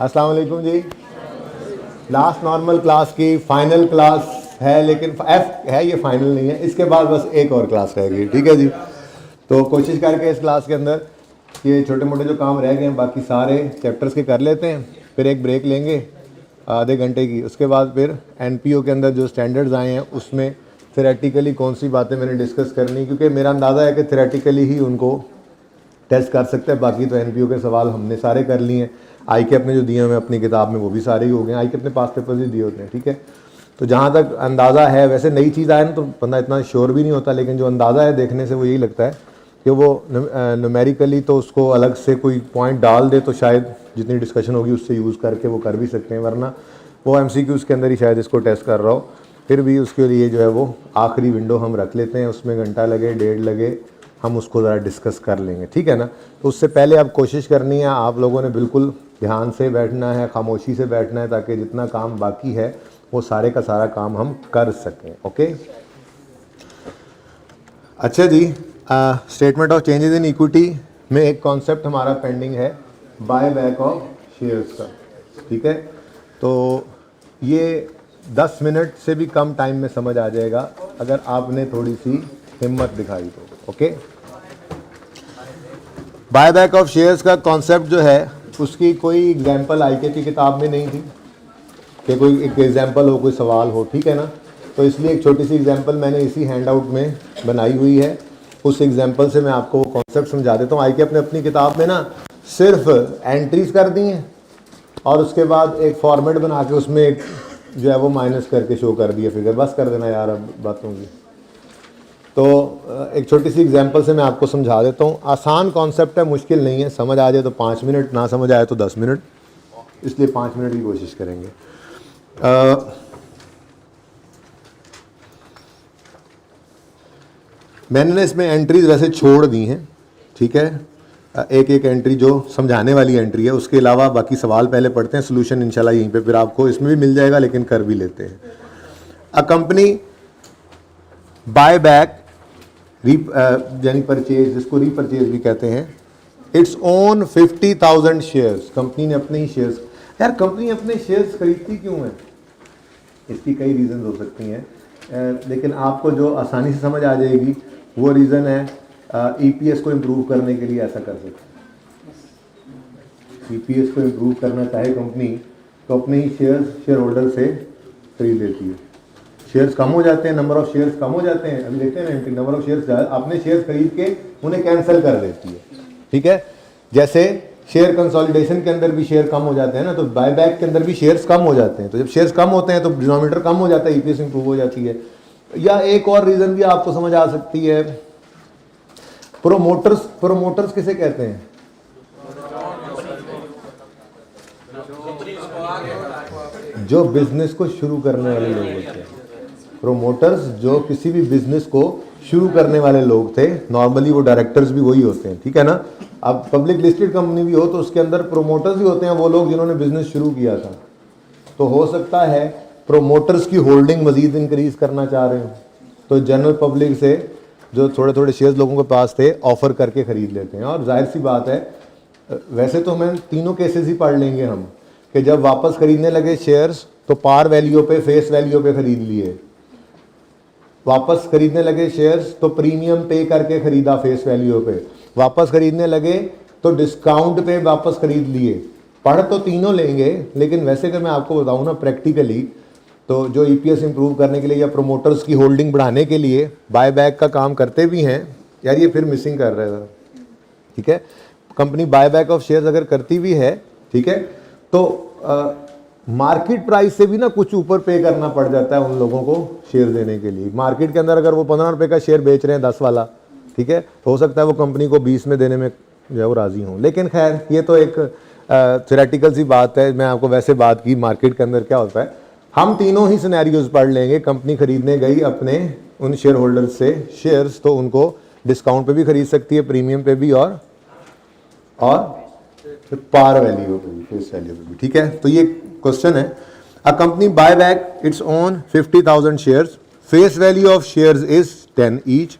अस्सलाम वालेकुम जी। Last normal class की फाइनल क्लास है, लेकिन एफ है, ये फाइनल नहीं है। इसके बाद बस एक और क्लास रहेगी, ठीक है जी। तो कोशिश करके इस क्लास के अंदर ये छोटे मोटे जो काम रह गए हैं बाकी सारे चैप्टर्स के कर लेते हैं, फिर एक ब्रेक लेंगे आधे घंटे की। उसके बाद फिर एनपीओ के अंदर जो स्टैंडर्ड्स आए हैं उसमें थेरेटिकली कौन सी बातें मैंने डिस्कस करनी, क्योंकि मेरा अंदाज़ा है कि थेरेटिकली ही उनको टेस्ट कर सकते हैं। बाकी तो एनपीओ के सवाल हमने सारे कर लिए हैं। आई के अपने जो दिए हुए अपनी किताब में वो भी सारे ही हो गए। आई के अपने पास पेपर्स ही दिए होते हैं, ठीक है। तो जहाँ तक अंदाज़ा है, वैसे नई चीज़ आए ना तो बंदा इतना श्योर भी नहीं होता, लेकिन जो अंदाज़ा है देखने से वो यही लगता है कि वो न्यूमेरिकली तो उसको अलग से कोई पॉइंट डाल दे तो शायद जितनी डिस्कशन होगी उससे यूज़ करके वो कर भी सकते हैं, वरना वो एमसीक्यूज़ के अंदर ही शायद इसको टेस्ट कर रहा हो। फिर भी उसके लिए जो है वो आखिरी विंडो हम रख लेते हैं, उसमें घंटा लगे डेढ़ लगे हम उसको ज़रा डिस्कस कर लेंगे, ठीक है ना। तो उससे पहले अब कोशिश करनी है, आप लोगों ने बिल्कुल ध्यान से बैठना है, खामोशी से बैठना है, ताकि जितना काम बाकी है वो सारे का सारा काम हम कर सकें। ओके, अच्छा जी। Statement of changes in equity में एक कॉन्सेप्ट हमारा पेंडिंग है, बाय बैक ऑफ शेयर्स का, ठीक है। तो ये 10 मिनट से भी कम टाइम में समझ आ जाएगा अगर आपने थोड़ी सी हिम्मत दिखाई तो। Okay, buy back of shares का कॉन्सेप्ट जो है उसकी कोई एग्जांपल आईके की किताब में नहीं थी कि कोई एक एग्जांपल हो, कोई सवाल हो, ठीक है ना। तो इसलिए एक छोटी सी एग्जांपल मैंने इसी हैंड आउट में बनाई हुई है। उस एग्जांपल से मैं आपको वो कॉन्सेप्ट समझा देता हूँ। आईके अपनी किताब में ना सिर्फ एंट्रीज कर दी हैं और उसके बाद एक फॉर्मेट बना के उसमें एक जो है वो माइनस करके शो कर दिया फिगर। बस कर देना यार अब बातों की। तो एक छोटी सी एग्जांपल से मैं आपको समझा देता हूँ। आसान कॉन्सेप्ट है, मुश्किल नहीं है। समझ आ जाए तो 5 मिनट, ना समझ आए तो 10 मिनट, इसलिए 5 मिनट की कोशिश करेंगे। मैंने इसमें एंट्रीज वैसे छोड़ दी हैं, ठीक है। एक एक एंट्री जो समझाने वाली एंट्री है, उसके अलावा बाकी सवाल पहले पढ़ते हैं, सोल्यूशन इंशाल्लाह यहीं पे फिर आपको इसमें भी मिल जाएगा, लेकिन कर भी लेते हैं। अ कंपनी बाय बैक यानी परचेज, जिसको रीपरचेज भी कहते हैं, इट्स ओन 50,000 शेयर्स। कंपनी ने अपने ही शेयर्स, यार कंपनी अपने शेयर्स खरीदती क्यों है? इसकी कई रीज़न हो सकती हैं, लेकिन आपको जो आसानी से समझ आ जाएगी वो रीज़न है ईपीएस को इम्प्रूव करने के लिए ऐसा कर सकते हैं। ईपीएस को इम्प्रूव करना चाहे कंपनी तो अपने ही शेयर होल्डर से खरीद लेती है। शेयर्स कम हो जाते हैं, नंबर ऑफ शेयर्स कम हो जाते हैं, अभी देखते हैं ना, नंबर ऑफ शेयर्स अपने शेयर्स खरीद के उन्हें कैंसिल कर देती है, ठीक है। जैसे शेयर कंसोलिडेशन के अंदर भी शेयर कम हो जाते हैं ना, तो बायबैक के अंदर भी शेयर्स कम हो जाते हैं। तो जब शेयर्स कम होते हैं तो डिनोमिनेटर कम हो जाता है, ईपीएस इंप्रूव हो जाती है। या एक और रीज़न भी आपको समझ आ सकती है, प्रोमोटर्स किसे कहते हैं? जो बिजनेस को शुरू करने वाले लोग होते हैं। प्रोमोटर्स जो किसी भी बिजनेस को शुरू करने वाले लोग थे, नॉर्मली वो डायरेक्टर्स भी वही होते हैं, ठीक है ना। अब पब्लिक लिस्टेड कंपनी भी हो तो उसके अंदर प्रोमोटर्स ही होते हैं, वो लोग जिन्होंने बिजनेस शुरू किया था। तो हो सकता है प्रोमोटर्स की होल्डिंग मजीद इंक्रीज करना चाह रहे हो, तो जनरल पब्लिक से जो थोड़े थोड़े शेयर्स लोगों के पास थे ऑफर करके ख़रीद लेते हैं। और जाहिर सी बात है, वैसे तो हमें तीनों केसेस ही पढ़ लेंगे हम, कि जब वापस खरीदने लगे शेयर्स तो पार वैल्यू पे, फेस वैल्यू पे ख़रीद लिए। वापस खरीदने लगे शेयर्स तो प्रीमियम पे करके ख़रीदा फेस वैल्यू पे। वापस खरीदने लगे तो डिस्काउंट पे वापस खरीद लिए। पढ़ तो तीनों लेंगे, लेकिन वैसे अगर मैं आपको बताऊँ ना प्रैक्टिकली, तो जो ईपीएस इंप्रूव करने के लिए या प्रोमोटर्स की होल्डिंग बढ़ाने के लिए बाय बैक का काम करते भी हैं। यार ये फिर मिसिंग कर रहा है, ठीक है। Company buy back of shares अगर करती भी है, ठीक है, तो मार्केट प्राइस से भी ना कुछ ऊपर पे करना पड़ जाता है उन लोगों को शेयर देने के लिए। मार्केट के अंदर अगर वो 15 रुपये का शेयर बेच रहे हैं 10 वाला, ठीक है, तो हो सकता है वो कंपनी को 20 में देने में जो है वो राज़ी हों। लेकिन खैर ये तो एक थ्योरेटिकल सी बात है। मैं आपको वैसे बात की मार्केट के अंदर क्या होता है। हम तीनों ही सिनेरियोज पढ़ लेंगे। कंपनी खरीदने गई अपने उन शेयर होल्डर्स से शेयर्स, तो उनको डिस्काउंट पे भी खरीद सकती है, प्रीमियम पे भी, और पार वैल्यू पे भी, फेस वैल्यू पे भी, ठीक है। तो ये क्वेश्चन है, a company buy back its own 50,000 shares, face value of shares is 10 each,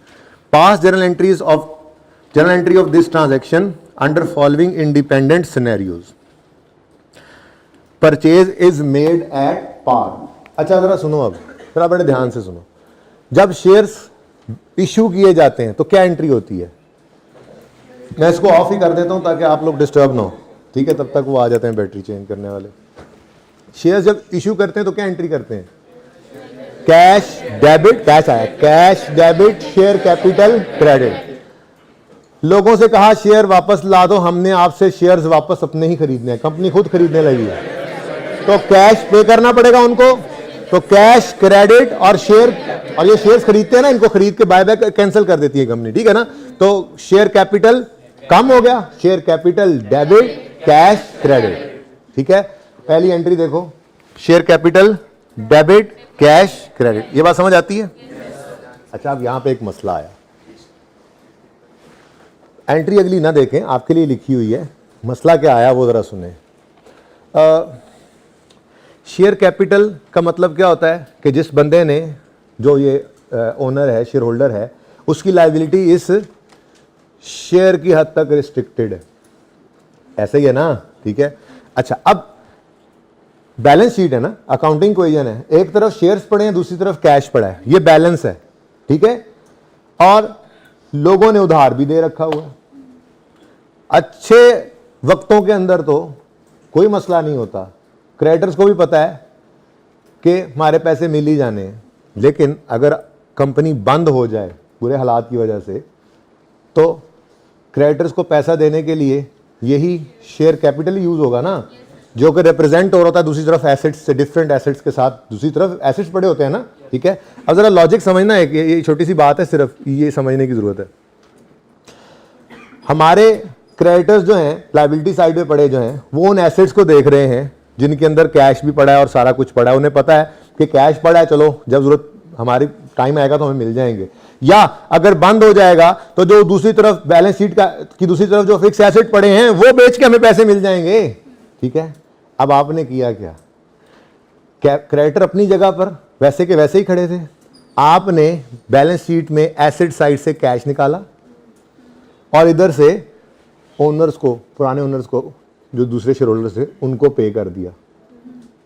pass journal entry of this transaction under following independent scenarios. Purchase is made at par. अच्छा जरा सुनो, अब जरा बड़े ध्यान से सुनो। जब शेयर्स इश्यू किए जाते हैं तो क्या एंट्री होती है? मैं इसको ऑफ ही कर देता हूं ताकि आप लोग डिस्टर्ब ना हो, ठीक है? तब तक वो आ जाते हैं बैटरी चेंज करने वाले। शेयर्स जब इश्यू करते हैं तो क्या एंट्री करते हैं? कैश डेबिट, कैश आया, cash debit, share capital credit. लोगों से कहा शेयर वापस ला दो, हमने आपसे शेयर्स वापस अपने ही खरीदने हैं, कंपनी खुद खरीदने लगी है, तो कैश पे करना पड़ेगा उनको। तो कैश, क्रेडिट और शेयर, और ये शेयर्स खरीदते हैं ना, इनको खरीद के बायबैक कैंसिल कर देती है कंपनी, ठीक है ना? तो शेयर कैपिटल कम हो गया, share capital debit, cash, credit, ठीक है? पहली एंट्री देखो, share capital debit, cash, credit. ये बात समझ आती है? अच्छा, अब यहां पे एक मसला आया। एंट्री अगली ना देखें, आपके लिए लिखी हुई है। मसला क्या आया वो जरा सुने। शेयर कैपिटल का मतलब क्या होता है कि जिस बंदे ने, जो ये ओनर है, शेयर होल्डर है, उसकी लायबिलिटी इस शेयर की हद तक रिस्ट्रिक्टेड है। ऐसा ही है ना? ठीक है। अच्छा, अब बैलेंस शीट है ना, अकाउंटिंग इक्वेशन है, एक तरफ शेयर्स पड़े हैं, दूसरी तरफ कैश पड़ा है, ये बैलेंस है, ठीक है? और लोगों ने उधार भी दे रखा हुआ है। अच्छे वक्तों के अंदर तो कोई मसला नहीं होता, क्रेडिटर्स को भी पता है कि हमारे पैसे मिल ही जाने हैं। लेकिन अगर कंपनी बंद हो जाए बुरे हालात की वजह से, तो क्रेडिटर्स को पैसा देने के लिए यही शेयर कैपिटल यूज होगा ना, जो कि रिप्रेजेंट हो रहा था दूसरी तरफ एसेट्स से, डिफरेंट एसेट्स के साथ दूसरी तरफ एसेट्स पड़े होते हैं ना, ठीक है? अब जरा लॉजिक समझना है कि ये छोटी सी बात है, सिर्फ ये समझने की जरूरत है। हमारे क्रेडिटर्स जो हैं, लायबिलिटी साइड पे पड़े जो हैं, वो उन एसेट्स को देख रहे हैं जिनके अंदर कैश भी पड़ा है और सारा कुछ पड़ा है। उन्हें पता है कि कैश पड़ा है, चलो जब जरूरत हमारी टाइम आएगा तो हमें मिल जाएंगे। या अगर बंद हो जाएगा तो जो दूसरी तरफ बैलेंस शीट की दूसरी तरफ जो फिक्स एसेट पड़े हैं वो बेच के हमें पैसे मिल जाएंगे, ठीक है? अब आपने किया क्या? क्रेडिटर अपनी जगह पर वैसे के वैसे ही खड़े थे, आपने बैलेंस शीट में एसेट साइड से कैश निकाला और इधर से ओनर्स को, पुराने ओनर्स को, जो दूसरे शेयर होल्डर्स थे, उनको पे कर दिया।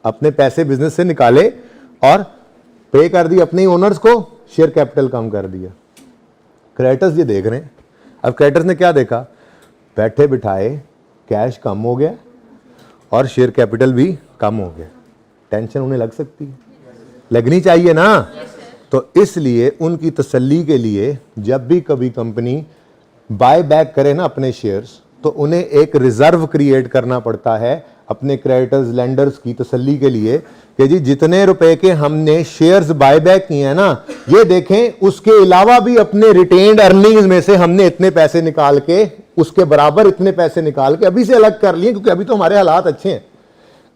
अपने पैसे बिजनेस से निकाले और पे कर दिए अपने ही ओनर्स को, शेयर कैपिटल कम कर दिया। क्रेडिटर्स ये देख रहे हैं। अब क्रेडिटर्स ने क्या देखा? बैठे बिठाए कैश कम हो गया और शेयर कैपिटल भी कम हो गया। टेंशन उन्हें लग सकती है, लगनी चाहिए ना? तो इसलिए उनकी तसल्ली के लिए जब भी कभी कंपनी बाय बैक करे ना अपने शेयर्स, तो उन्हें एक रिजर्व क्रिएट करना पड़ता है अपने क्रेडिटर्स, लेंडर्स की तसल्ली के लिए कि जी जितने रुपए के हमने शेयर्स बाय बैक किए हैं ना, ये देखें उसके अलावा भी अपने रिटेन्ड अर्निंग्स में से हमने इतने पैसे निकाल के, उसके बराबर इतने पैसे निकाल के अभी से अलग कर लिए, क्योंकि अभी तो हमारे हालात अच्छे हैं।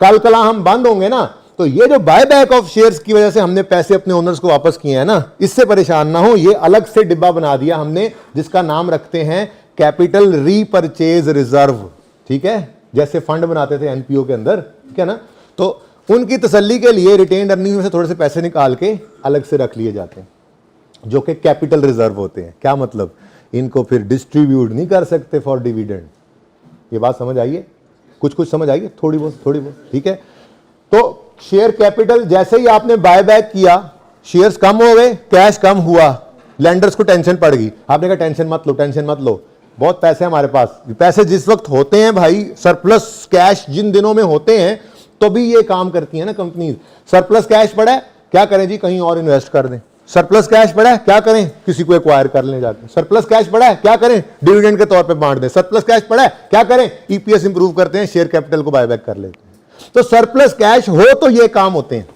कल कला हम बंद होंगे ना, तो ये जो बाय बैक ऑफ शेयर्स की वजह से हमने पैसे अपने ओनर्स को वापस किए हैं ना, इससे परेशान ना हो, ये अलग से डिब्बा बना दिया हमने, जिसका नाम रखते हैं कैपिटल रीपरचेज रिजर्व, ठीक है? जैसे फंड बनाते थे एनपीओ के अंदर, ठीक है ना? तो उनकी तसल्ली के लिए रिटेन्ड अर्निंग में से थोड़े से पैसे निकाल के अलग से रख लिए जाते हैं, जो कि कैपिटल रिजर्व होते हैं। क्या मतलब? इनको फिर डिस्ट्रीब्यूट नहीं कर सकते फॉर डिविडेंड। ये बात समझ आइए? कुछ कुछ समझ आइए, थोड़ी बहुत, ठीक है? तो शेयर कैपिटल जैसे ही आपने बाय बैक किया, शेयर्स कम हो गए, कैश कम हुआ, लेंडर्स को टेंशन पड़ गई। आपने कहा टेंशन मत लो, बहुत पैसे हमारे पास। पैसे जिस वक्त होते हैं भाई, सरप्लस कैश जिन दिनों में होते हैं, तो भी ये काम करती है ना कंपनी। सरप्लस कैश पड़ा है, क्या करें जी? कहीं और इन्वेस्ट कर दें। सरप्लस कैश पड़ा है, क्या करें? किसी को एक्वायर कर लें जाकर। सरप्लस कैश पड़ा है, क्या करें? डिविडेंड के तौर पे बांट दें। सरप्लस कैश पड़ा है, क्या करें? ईपीएस इंप्रूव करते हैं, शेयर कैपिटल को बायबैक कर लेते हैं। तो सरप्लस कैश हो तो ये काम होते हैं।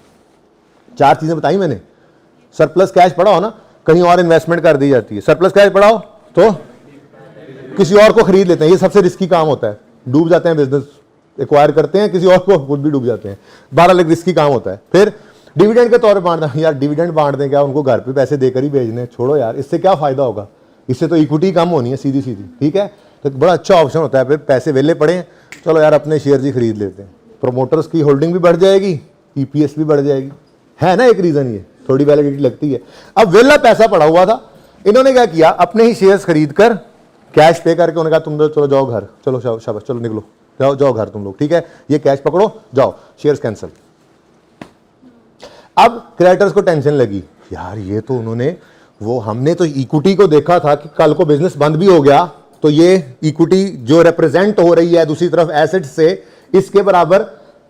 4 चीजें बताई मैंने। सरप्लस कैश पड़ा हो ना, कहीं और इन्वेस्टमेंट कर दी जाती है। सरप्लस कैश पड़ा हो तो किसी और को खरीद लेते हैं, ये सबसे रिस्की काम होता है। डूब जाते हैं बिजनेस, एक्वायर करते हैं किसी और को, खुद भी डूब जाते हैं। 12 लाख रिस्की काम होता है। फिर डिविडेंड के तौर पे बांटना, यार डिविडेंड बांट दें क्या? उनको घर पे पैसे देकर ही भेजने, छोड़ो यार, इससे क्या फायदा होगा? इससे तो इक्विटी कम होनी है सीधी, ठीक है? तो बड़ा अच्छा ऑप्शन होता है। फिर पैसे वेले पड़े हैं, चलो यार अपने शेयर ही खरीद लेते हैं। प्रोमोटर्स की होल्डिंग भी बढ़ जाएगी, ईपीएस भी बढ़ जाएगी, है ना? एक रीजन ये, थोड़ी वैलिडिटी लगती है। अब वेला पैसा पड़ा हुआ था, इन्होंने क्या किया? अपने ही शेयर्स खरीद कर कैश पे करके उन्होंने कहा तुम चलो जाओ घर, चलो शाबाश, चलो निकलो, जाओ जाओ घर तुम लोग, ठीक है, ये कैश पकड़ो, जाओ, शेयर्स कैंसिल। अब क्रेडिटर्स को टेंशन लगी, यार ये तो उन्होंने, वो हमने तो इक्विटी को देखा था कि कल को बिजनेस बंद भी हो गया तो ये इक्विटी जो रिप्रेजेंट हो रही है दूसरी तरफ एसेट से, इसके बराबर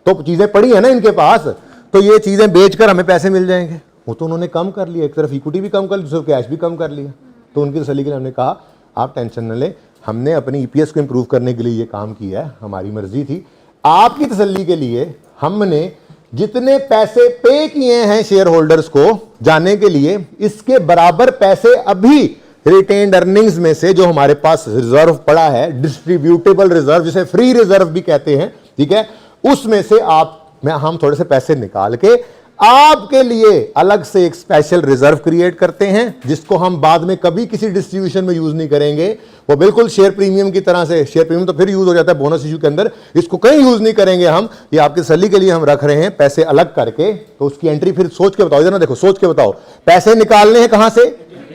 तो चीजें पड़ी है ना इनके पास, तो ये चीजें बेचकर हमें पैसे मिल जाएंगे। वो तो उन्होंने कम कर लिया, एक तरफ इक्विटी भी कम कर ली, दूसरी तरफ कैश भी कम कर लिया। तो उनकी तसल्ली के लिए हमने कहा आप टेंशन न ले, हमने अपनी ईपीएस को इंप्रूव करने के लिए ये काम किया है, हमारी मर्जी थी। आपकी तसल्ली के लिए हमने जितने पैसे पे किए हैं शेयर होल्डर्स को जाने के लिए, इसके बराबर पैसे अभी रिटेन्ड अर्निंग्स में से जो हमारे पास रिजर्व पड़ा है, डिस्ट्रीब्यूटेबल रिजर्व जिसे फ्री रिजर्व भी कहते हैं, ठीक है, उसमें से हम थोड़े से पैसे निकाल के आपके लिए अलग से एक स्पेशल रिजर्व क्रिएट करते हैं, जिसको हम बाद में कभी किसी डिस्ट्रीब्यूशन में यूज नहीं करेंगे। वो बिल्कुल शेयर प्रीमियम की तरह से, शेयर प्रीमियम तो फिर यूज हो जाता है बोनस इशू के अंदर, इसको कहीं यूज नहीं करेंगे हम, ये आपकी तसल्ली के लिए हम रख रहे हैं पैसे अलग करके। तो उसकी एंट्री फिर सोच के बताओ, इधर ना देखो, सोच के बताओ, पैसे निकालने हैं कहां से,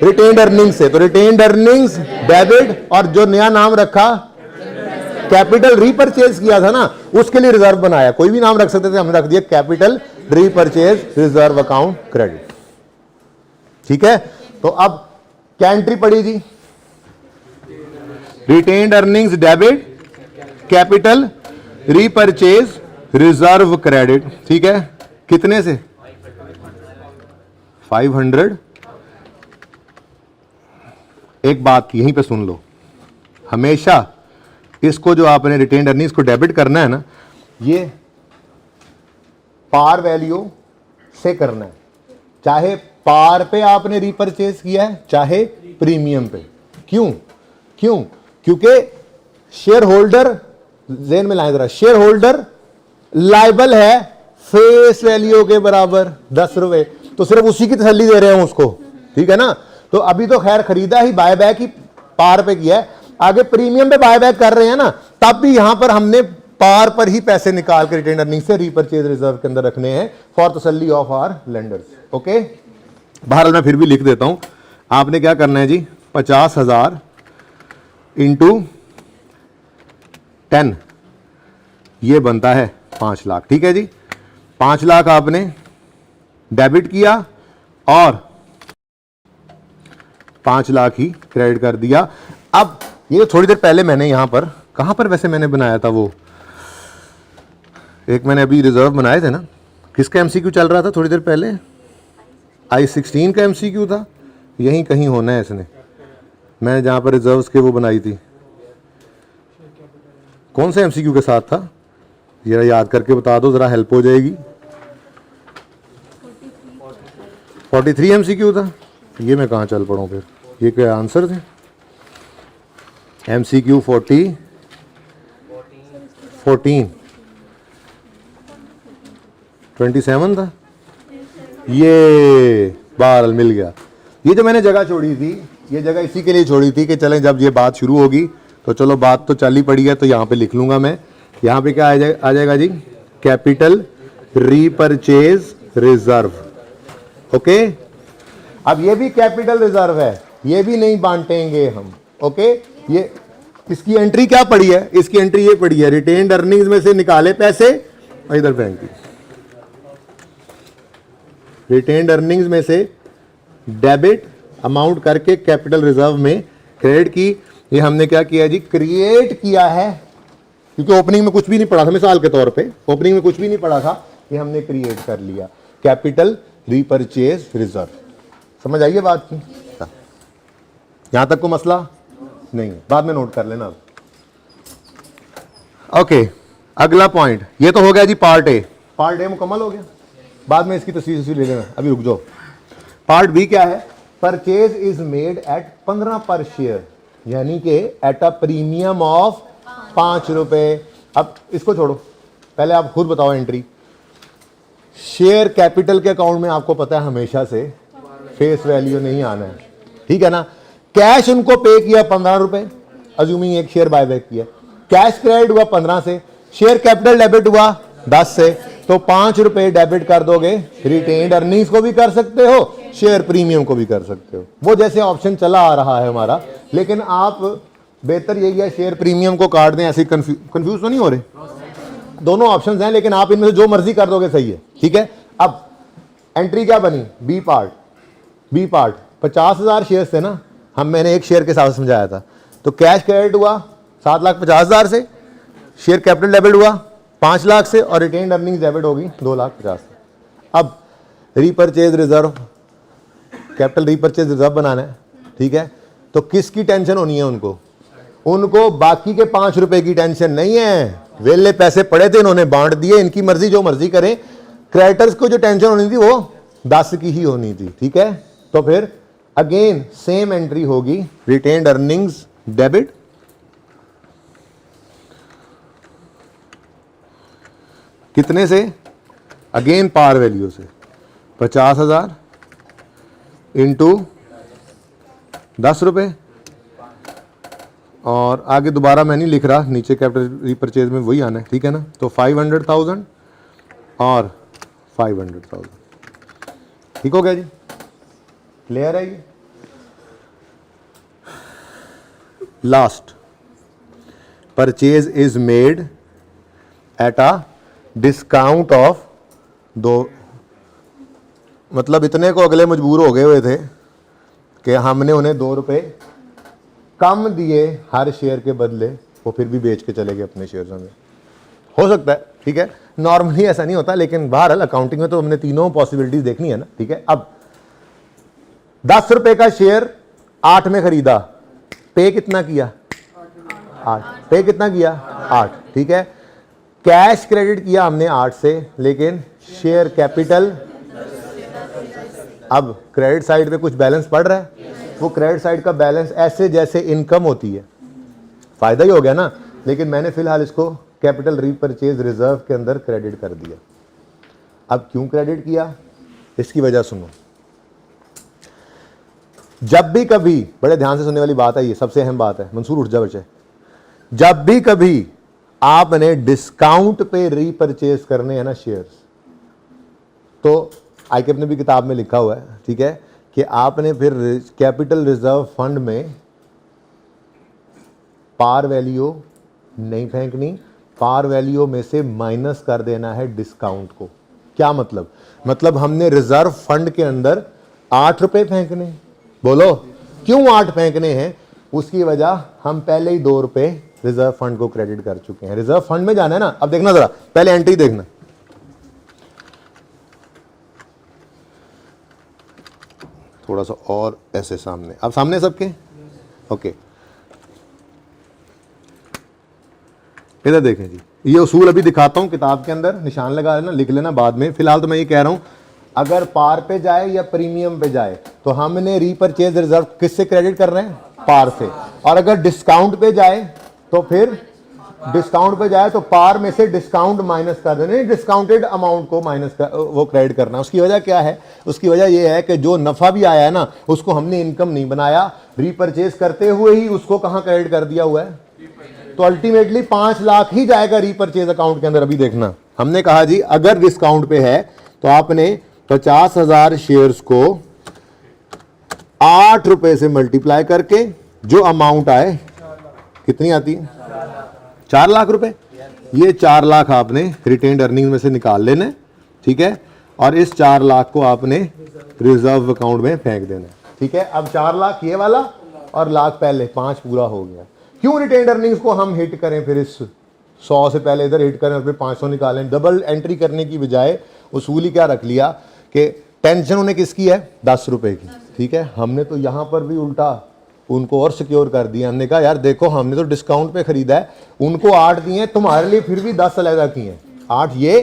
रिटेन्ड अर्निंग से, तो रिटेन्ड अर्निंग्स डेबिट, और जो नया नाम रखा कैपिटल रीपरचेज किया था ना, उसके लिए रिजर्व बनाया, कोई भी नाम रख सकते थे, हमने रख दिया capital repurchase reserve account credit, ठीक है। तो अब क्या एंट्री पड़ी जी, retained earnings debit capital repurchase reserve credit, ठीक है, कितने से 500। एक बात यहीं पे सुन लो, हमेशा इसको जो आपने रिटेन्ड अर्निंग्स को डेबिट करना है ना, ये पार वैल्यू से करना है, चाहे पार पे आपने रीपरचेज किया है चाहे प्रीमियम पे। क्यों क्योंकि शेयर होल्डर, जेन में लाए जरा, शेयर होल्डर लायबल है फेस वैल्यू के बराबर 10 रुपए, तो सिर्फ उसी की तसल्ली दे रहे हैं उसको, ठीक है ना। तो अभी तो खैर खरीदा ही, बायबैक ही पार पे किया है, आगे प्रीमियम पे बायबैक कर रहे हैं ना, तब भी यहां पर हमने पार पर ही पैसे निकाल के रिटेन्ड अर्निंग से रीपरचेज रिजर्व के अंदर रखने हैं फॉर तसल्ली ऑफ आवर लेंडर्स, ओके। बहरहाल मैं फिर भी लिख देता हूं, आपने क्या करना है जी, 50,000 इंटू 10, ये बनता है 5 लाख, ठीक है जी। 5 लाख आपने डेबिट किया और 5 लाख ही क्रेडिट कर दिया। अब ये थोड़ी देर पहले मैंने यहां पर, कहां पर वैसे मैंने बनाया था, वो एक मैंने अभी रिजर्व बनाए थे ना, किसका एमसीक्यू चल रहा था थोड़ी देर पहले, I-16 का एमसीक्यू था, यहीं कहीं होना है इसने, मैं जहां पर रिजर्व्स के वो बनाई थी, कौन से एमसीक्यू के साथ था, जरा याद करके बता दो, जरा हेल्प हो जाएगी। 43 एमसीक्यू था, ये मैं कहां चल पड़ा हूं फिर, ये क्या आंसर थे, एमसीक्यू 14 27 था, ये बहरहाल मिल गया। ये जो मैंने जगह छोड़ी थी, ये जगह इसी के लिए छोड़ी थी कि चलें जब ये बात शुरू होगी तो चलो बात तो चल ही पड़ी है, तो यहाँ पे लिख लूंगा मैं, यहाँ पे क्या आ जाएगा जी, कैपिटल रीपरचेज रिजर्व, ओके। अब ये भी कैपिटल रिजर्व है, ये भी नहीं बांटेंगे हम, ओके। ये इसकी एंट्री क्या पड़ी है, इसकी एंट्री ये पड़ी है, रिटेन्ड अर्निंग्स में से निकाले पैसे और इधर बैंक की, रिटेन्ड अर्निंग्स में से डेबिट अमाउंट करके कैपिटल रिजर्व में क्रेडिट की। ये हमने क्या किया जी, क्रिएट किया है, क्योंकि ओपनिंग में कुछ भी नहीं पड़ा था, मिसाल के तौर पे ओपनिंग में कुछ भी नहीं पड़ा था, ये हमने क्रिएट कर लिया, कैपिटल रीपरचेज रिजर्व। समझ आइए बात की, यहां तक को मसला नहीं है, बाद में नोट कर लेना। ओके, अगला पॉइंट, ये तो हो गया जी पार्ट ए, पार्ट ए मुकम्मल हो गया, बाद में इसकी तस्वीर ले लेना, अभी रुक जाओ। पार्ट बी क्या है, परचेज इज मेड एट 15 पर शेयर, यानी कि एट अ प्रीमियम ऑफ 5 रुपए। अब इसको छोड़ो, पहले आप खुद बताओ एंट्री, शेयर कैपिटल के अकाउंट में आपको पता है हमेशा से फेस वैल्यू नहीं आना है, ठीक है ना। कैश उनको पे किया 15 रुपए, अज्यूमिंग एक शेयर बायबैक किया, कैश क्रेडिट हुआ 15 से, शेयर कैपिटल डेबिट हुआ 10 से, तो 5 रुपए डेबिट कर दोगे, रिटेन्ड अर्निंग्स को भी कर सकते हो, शेयर प्रीमियम को भी कर सकते हो, वो जैसे ऑप्शन चला आ रहा है हमारा। लेकिन आप बेहतर यही है शेयर प्रीमियम को काट दें, ऐसे कंफ्यूज तो नहीं हो रहे, दोनों ऑप्शंस हैं, लेकिन आप इनमें से जो मर्जी कर दोगे सही है, ठीक है। अब एंट्री क्या बनी, बी पार्ट 50,000 शेयर थे ना, मैंने एक शेयर के साथ समझाया था, तो कैश क्रेडिट हुआ 7,50,000 से, शेयर कैपिटल डेबिट हुआ 5 लाख से, और रिटेन्ड अर्निंग्स डेबिट होगी 2,50,000 से। अब repurchase reserve, capital repurchase reserve बनाना है, ठीक है। तो किसकी टेंशन होनी है उनको बाकी के 5 रुपए की टेंशन नहीं है, वेले पैसे पड़े थे, इन्होंने बांट दिए, इनकी मर्जी जो मर्जी करें। क्रेडिटर्स को जो टेंशन होनी थी वो 10 की ही होनी थी, ठीक है। तो फिर अगेन सेम एंट्री होगी, रिटेन्ड अर्निंग्स डेबिट, कितने से, अगेन पार वैल्यू से 50,000 इंटू 10 रुपए, और आगे दोबारा मैं नहीं लिख रहा, नीचे कैपिटल रीपरचेज में वही आना है, ठीक है ना। तो 500,000 और 500,000, ठीक हो गया जी, क्लियर है ये। Last, purchase is made at a discount of 2, मतलब इतने को अगले मजबूर हो गए हुए थे कि हमने उन्हें 2 रुपए कम दिए हर शेयर के बदले, वो फिर भी बेच के चले गए अपने शेयर में, हो सकता है, ठीक है। नॉर्मली ऐसा नहीं होता, लेकिन बहरहाल अकाउंटिंग में तो हमने तीनों पॉसिबिलिटीज देखनी है ना, ठीक है। अब 10 रुपए का शेयर 8 में खरीदा, पे कितना किया 8, पे कितना किया 8, ठीक है। कैश क्रेडिट किया हमने 8 से, लेकिन शेयर कैपिटल, अब क्रेडिट साइड पे कुछ बैलेंस पड़ रहा है, वो क्रेडिट साइड का बैलेंस ऐसे जैसे इनकम होती है, फायदा ही हो गया ना, लेकिन मैंने फिलहाल इसको कैपिटल रीपरचेज रिजर्व के अंदर क्रेडिट कर दिया। अब क्यों क्रेडिट किया, इसकी वजह सुनो। जब भी कभी, बड़े ध्यान से सुनने वाली बात है, ये सबसे अहम बात है, मंसूर उठ जा बच्चे, जब भी कभी आपने डिस्काउंट पे रीपरचेज करने हैं ना शेयर्स, तो आईकेप ने भी किताब में लिखा हुआ है, ठीक है, कि आपने फिर कैपिटल रिजर्व फंड में पार वैल्यू नहीं फेंकनी, पार वैल्यू में से माइनस कर देना है डिस्काउंट को। क्या मतलब हमने रिजर्व फंड के अंदर 8 रुपए फेंकने, बोलो क्यों 8 फेंकने हैं, उसकी वजह हम पहले ही 2 रुपए रिजर्व फंड को क्रेडिट कर चुके हैं। रिजर्व फंड में जाना है ना, अब देखना जरा, पहले एंट्री देखना, थोड़ा सा और ऐसे सामने, अब सामने सबके, ओके, इधर देखें जी, ये उसूल अभी दिखाता हूं किताब के अंदर, निशान लगा लेना, लिख लेना बाद में। फिलहाल तो मैं ये कह रहा हूं, अगर पार पे जाए या प्रीमियम पे जाए तो हमने रीपरचेज रिजर्व किससे क्रेडिट कर रहे हैं, पार से, और अगर डिस्काउंट पे जाए तो फिर डिस्काउंट पे जाए तो पार में से डिस्काउंट माइनस कर देना, डिस्काउंटेड अमाउंट को माइनस कर, वो क्रेडिट करना। उसकी वजह क्या है, उसकी वजह ये है कि जो नफा भी आया है ना, उसको हमने इनकम नहीं बनाया, रीपरचेज करते हुए ही उसको कहां क्रेडिट कर दिया हुआ है, तो अल्टीमेटली 5 लाख ही जाएगा रीपरचेज अकाउंट के अंदर। अभी देखना, हमने कहा जी अगर डिस्काउंट पे है तो आपने 50,000 शेयर्स को 8 रुपए से मल्टीप्लाई करके जो अमाउंट आए, कितनी आती है, 4 लाख रुपए, ये 4 लाख आपने रिटेन्ड अर्निंग में से निकाल लेना, ठीक है, और इस 4 लाख को आपने रिजर्व अकाउंट में फेंक देना, ठीक है। अब 4 लाख ये वाला और लाख पहले, 5 पूरा हो गया। क्यों रिटेन्ड अर्निंग्स को हम हिट करें, फिर इस 100 से पहले इधर हिट करें और फिर 500 निकालें, डबल एंट्री करने की बजाय उसूल ही क्या रख लिया कि टेंशन उन्हें किसकी है, 10 रुपए की, ठीक है। हमने तो यहां पर भी उल्टा उनको और सिक्योर कर दिया, हमने कहा यार देखो हमने तो डिस्काउंट पे खरीदा है, उनको 8 दिए, तुम्हारे लिए फिर भी 10 अलग किए हैं, 8 ये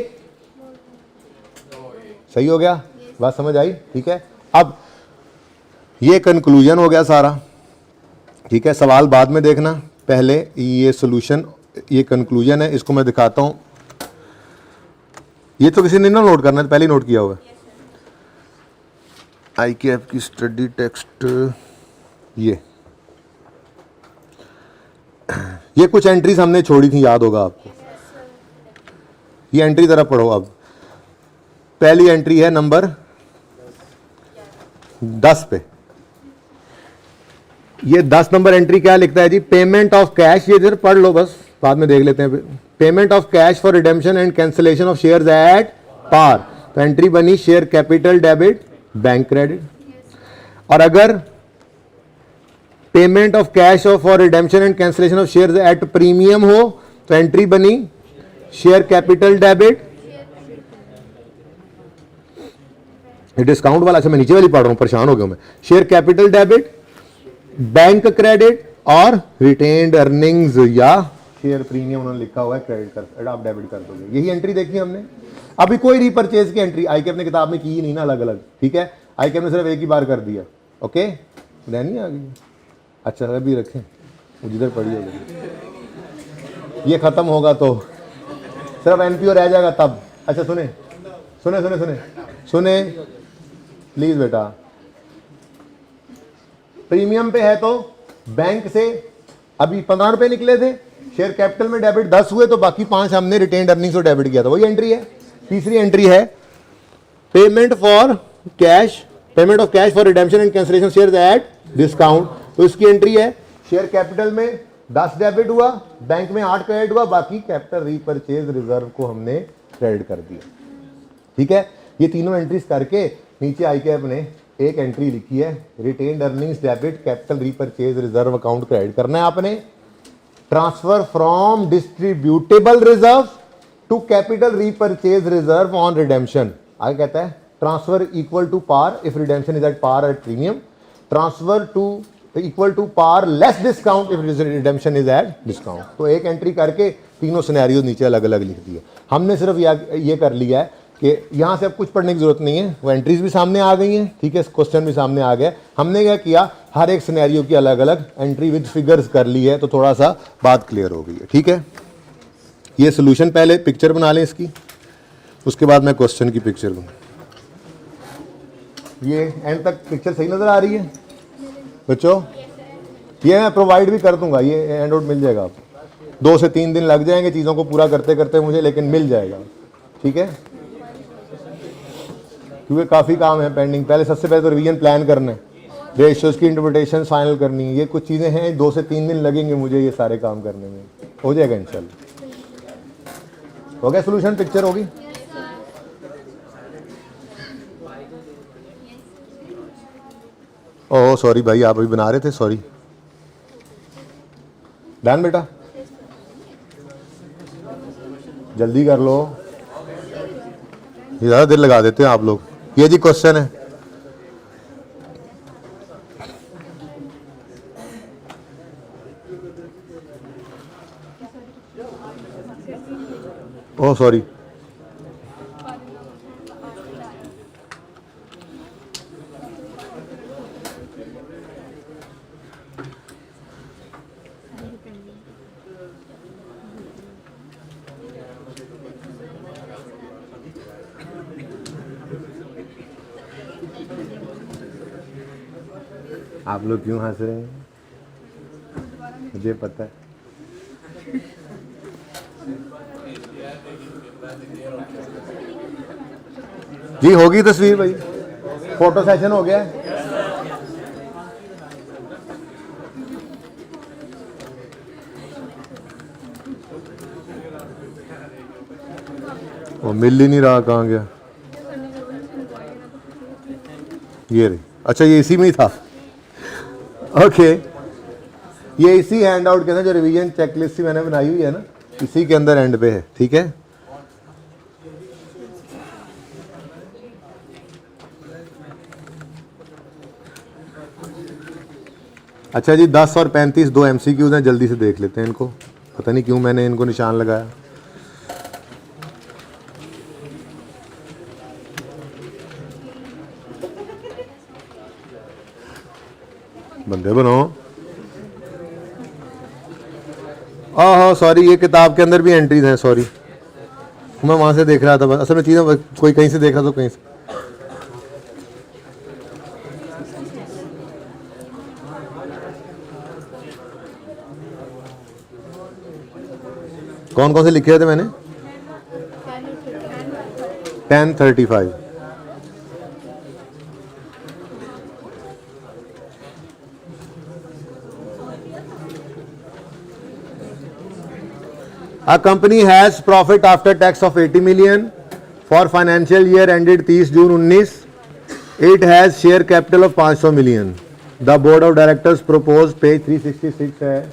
सही हो गया, बात समझ आई, ठीक है। अब ये कंक्लूजन हो गया सारा, ठीक है। सवाल बाद में देखना, पहले ये सॉल्यूशन, ये कंक्लूजन है, इसको मैं दिखाता हूं। ये तो किसी ने ना नोट करना है, पहले ही नोट किया हुआ है, आईकेएफ की स्टडी टेक्स्ट, ये कुछ एंट्रीज हमने छोड़ी थी, याद होगा आपको। ये एंट्री जरा पढ़ो। अब पहली एंट्री है नंबर 10 पे, ये 10 नंबर एंट्री क्या लिखता है जी, पेमेंट ऑफ कैश, ये जरा पढ़ लो बस, बाद में देख लेते हैं। Payment of cash for redemption and cancellation of shares at par, तो एंट्री बनी share capital debit bank credit. और अगर payment of cash of for redemption and cancellation of shares at premium हो तो एंट्री बनी शेयर कैपिटल डेबिट, डिस्काउंट वाला, अच्छा मैं नीचे वाली पढ़ रहा हूं, परेशान हो गया मैं, share capital debit bank credit और रिटेन्ड अर्निंग्स या शेयर प्रीमियम उन्होंने लिखा हुआ है क्रेडिट कर, आप डेबिट कर दोगे। यही एंट्री देखी हमने। अभी कोई रीपरचेज की एंट्री आई के अपने किताब में की ही नहीं ना अलग अलग, ठीक है, आई के ने सिर्फ एक ही बार कर दिया। ओके, नहीं आ गई, अच्छा अभी रखें, जिधर पड़ी होगी, ये खत्म होगा तो सिर्फ एनपीओ रह जाएगा तब। अच्छा सुने सुने सुने सुने सुने प्लीज बेटा, प्रीमियम पे है तो बैंक से अभी 15 रुपए निकले थे, शेयर कैपिटल में डेबिट 10 हुए, तो बाकी 5 हमने रिटेन्ड अर्निंग्स को डेबिट किया था, वही एंट्री है। तीसरी एंट्री है payment for cash, payment of cash for redemption and cancellation shares at discount, तो इसकी एंट्री है शेयर कैपिटल में 10 डेबिट हुआ, बैंक में 8 क्रेडिट हुआ, बाकी कैपिटल रीपरचेज रिजर्व को हमने क्रेडिट कर दिया। ठीक है, ये तीनों एंट्रीज करके नीचे आई के अपने एक एंट्री लिखी है retained earnings debit capital repurchase reserve account credit करना है आपने। Transfer from distributable reserve to capital repurchase reserve on redemption, आगे कहता है transfer equal to par if redemption is at par at premium, transfer to equal to par less discount if redemption is at discount. तो एक entry करके तीनों scenario नीचे अलग अलग लिख दिए हमने। सिर्फ ये कर लिया है कि यहाँ से अब कुछ पढ़ने की जरूरत नहीं है, वो एंट्रीज भी सामने आ गई हैं, ठीक है, क्वेश्चन भी सामने आ गया। हमने क्या किया, हर एक सिनेरियो की अलग अलग एंट्री विद फिगर्स कर ली है, तो थोड़ा सा बात क्लियर हो गई है। ठीक है, ये सोल्यूशन पहले पिक्चर बना लें इसकी, उसके बाद मैं क्वेश्चन की पिक्चर दूँ। ये एंड तक पिक्चर सही नजर आ रही है बच्चों? ये मैं प्रोवाइड भी कर दूंगा, ये एंड आउट मिल जाएगा आपको। 2 से 3 दिन लग जाएंगे चीज़ों को पूरा करते करते मुझे, लेकिन मिल जाएगा। ठीक है, क्योंकि काफ़ी काम है पेंडिंग। पहले सबसे पहले तो रिवीजन प्लान करना है, रेशियोज की इंटरप्रिटेशन फाइनल करनी है, ये कुछ चीज़ें हैं 2 से 3 दिन लगेंगे मुझे ये सारे काम करने में, हो जाएगा इंशाल्लाह। हो गया सोल्यूशन, पिक्चर होगी। ओह सॉरी भाई, आप अभी बना रहे थे, सॉरी। डन बेटा, जल्दी कर लो, ज़्यादा देर लगा देते हैं आप लोग। ये जी क्वेश्चन है, ओह सॉरी, आप लोग क्यों हंस रहे हैं मुझे पता है। जी होगी तस्वीर भाई, फोटो सेशन हो गया है। वो मिल ही नहीं रहा, कहाँ गया ये रही। अच्छा ये इसी में ही था, ओके। ये इसी हैंड आउट के अंदर जो रिवीजन चेकलिस्ट मैंने बनाई हुई है ना, इसी के अंदर एंड पे है। ठीक है, अच्छा जी 10 और 35 2 MCQs हैं, जल्दी से देख लेते हैं इनको। पता नहीं क्यों मैंने इनको निशान लगाया। बंदे बनो। ओह सॉरी, ये किताब के अंदर भी एंट्रीज हैं, सॉरी मैं वहां से देख रहा था, असल में चीज़ें कोई कहीं से देख रहा तो कहीं से। कौन कौन से लिखे हुए थे मैंने? 10:35। A company has profit after tax of 80 million for financial year ended 30 June 19. It has share capital of 500 million. The board of directors proposed page 366 है.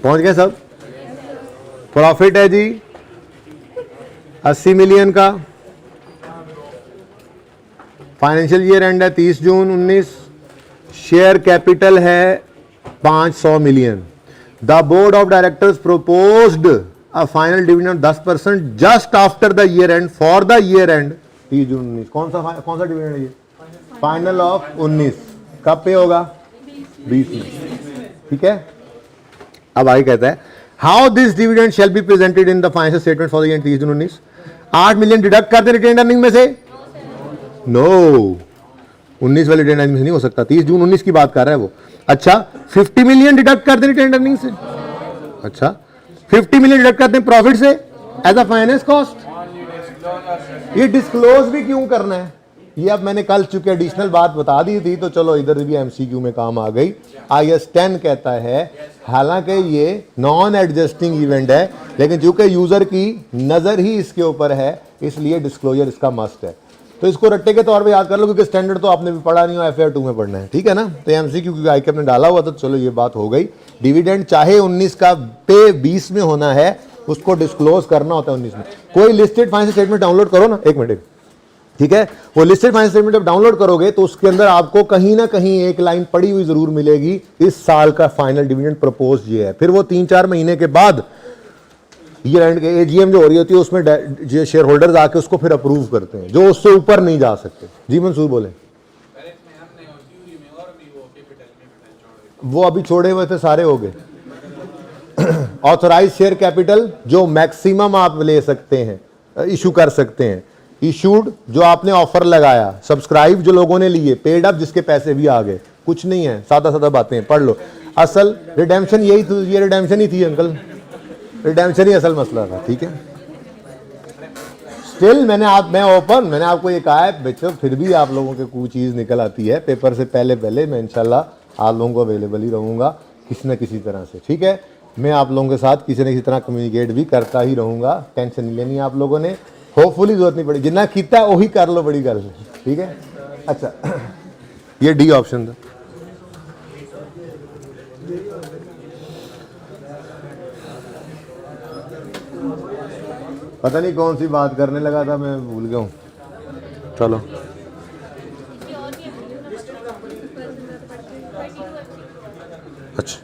पहुंच गए सब? प्रॉफिट है जी 80 मिलियन का, फाइनेंशियल ईयर एंड है 30 जून 19, शेयर कैपिटल है 500 million. The board of directors proposed a final dividend 10% just after the year and for the year and 30 जून 19. कौन सा डिविडेंड है ये? Final of 19. कब पे होगा? 20 में. ठीक है. अब आगे कहता है how this dividend shall be presented in the financial statement for the year 30 June 19. 8 million deduct कर दे रिटेन अर्निंग में से. नो 19 वाले रिटेन अर्निंग में नहीं हो सकता. 30 जून 19 की बात कर रहा है वो. अच्छा 50 मिलियन डिडक्ट कर दे रिटेन अर्निंग से. अच्छा 50 मिलियन डिडक्ट करते हैं प्रॉफिट से एज अ फाइनेंस कॉस्ट. ये डिस्क्लोज भी क्यों करना है? ये अब मैंने कल चूंकि एडिशनल बात बता दी थी तो चलो इधर भी एमसीक्यू में काम आ गई. IAS 10 कहता है हालांकि ये नॉन एडजस्टिंग इवेंट है लेकिन चूंकि यूजर की नजर ही इसके ऊपर है इसलिए डिस्क्लोजर इसका मस्ट है. तो इसको रट्टे के तौर पे याद कर लो क्योंकि स्टैंडर्ड तो आपने भी पढ़ा नहीं हो, FAR 2 में पढ़ना है. ठीक है ना. तो एमसीक्यू क्योंकि ICAP ने डाला हुआ था तो चलो ये बात हो गई. डिविडेंड चाहे 19 का पे 20 में होना है उसको डिस्क्लोज करना होता है 19 में. कोई लिस्टेड फाइनेंशियल स्टेटमेंट डाउनलोड करो ना, एक मिनट. ठीक है. वो लिस्टेड फाइनेंशियल स्टेटमेंट जब डाउनलोड करोगे तो उसके अंदर आपको कहीं ना कहीं एक लाइन पड़ी हुई जरूर मिलेगी इस साल का फाइनल डिविडेंड प्रपोज ये है. फिर वो 3-4 महीने के बाद ईयर एंड के AGM जो हो रही होती है उसमें जो शेयर होल्डर्स आके उसको फिर अप्रूव करते हैं जो उससे ऊपर नहीं जा सकते. जी मंसूर बोले. वो अभी छोड़े हुए थे सारे हो गए. ऑथराइज शेयर कैपिटल जो मैक्सिमम आप ले सकते हैं इशू कर सकते हैं. इशूड जो आपने ऑफर लगाया, सब्सक्राइब जो लोगों ने लिए, पेड अप जिसके पैसे भी आ गए. कुछ नहीं है, सादा सादा बातें पढ़ लो. असल रिडेम्पशन यही थी, ये रिडेम्पशन ही थी अंकल. रिडेम्पशन ही असल मसला था. ठीक है. स्टिल मैंने आपको ये कहा है बच्चों फिर भी आप लोगों के कोई चीज़ निकल आती है पेपर से पहले मैं इंशाल्लाह आप लोगों को अवेलेबल ही रहूँगा किसी न किसी तरह से. ठीक है. मैं आप लोगों के साथ किसी न किसी तरह कम्युनिकेट भी करता ही रहूँगा. टेंशन नहीं लेनी आप लोगों ने. होपफुली जरूरत नहीं पड़ी. जितना किया वही कर लो, बड़ी गल. ठीक है. अच्छा ये डी ऑप्शन था. पता नहीं कौन सी बात करने लगा था मैं भूल गया हूँ. चलो अच्छा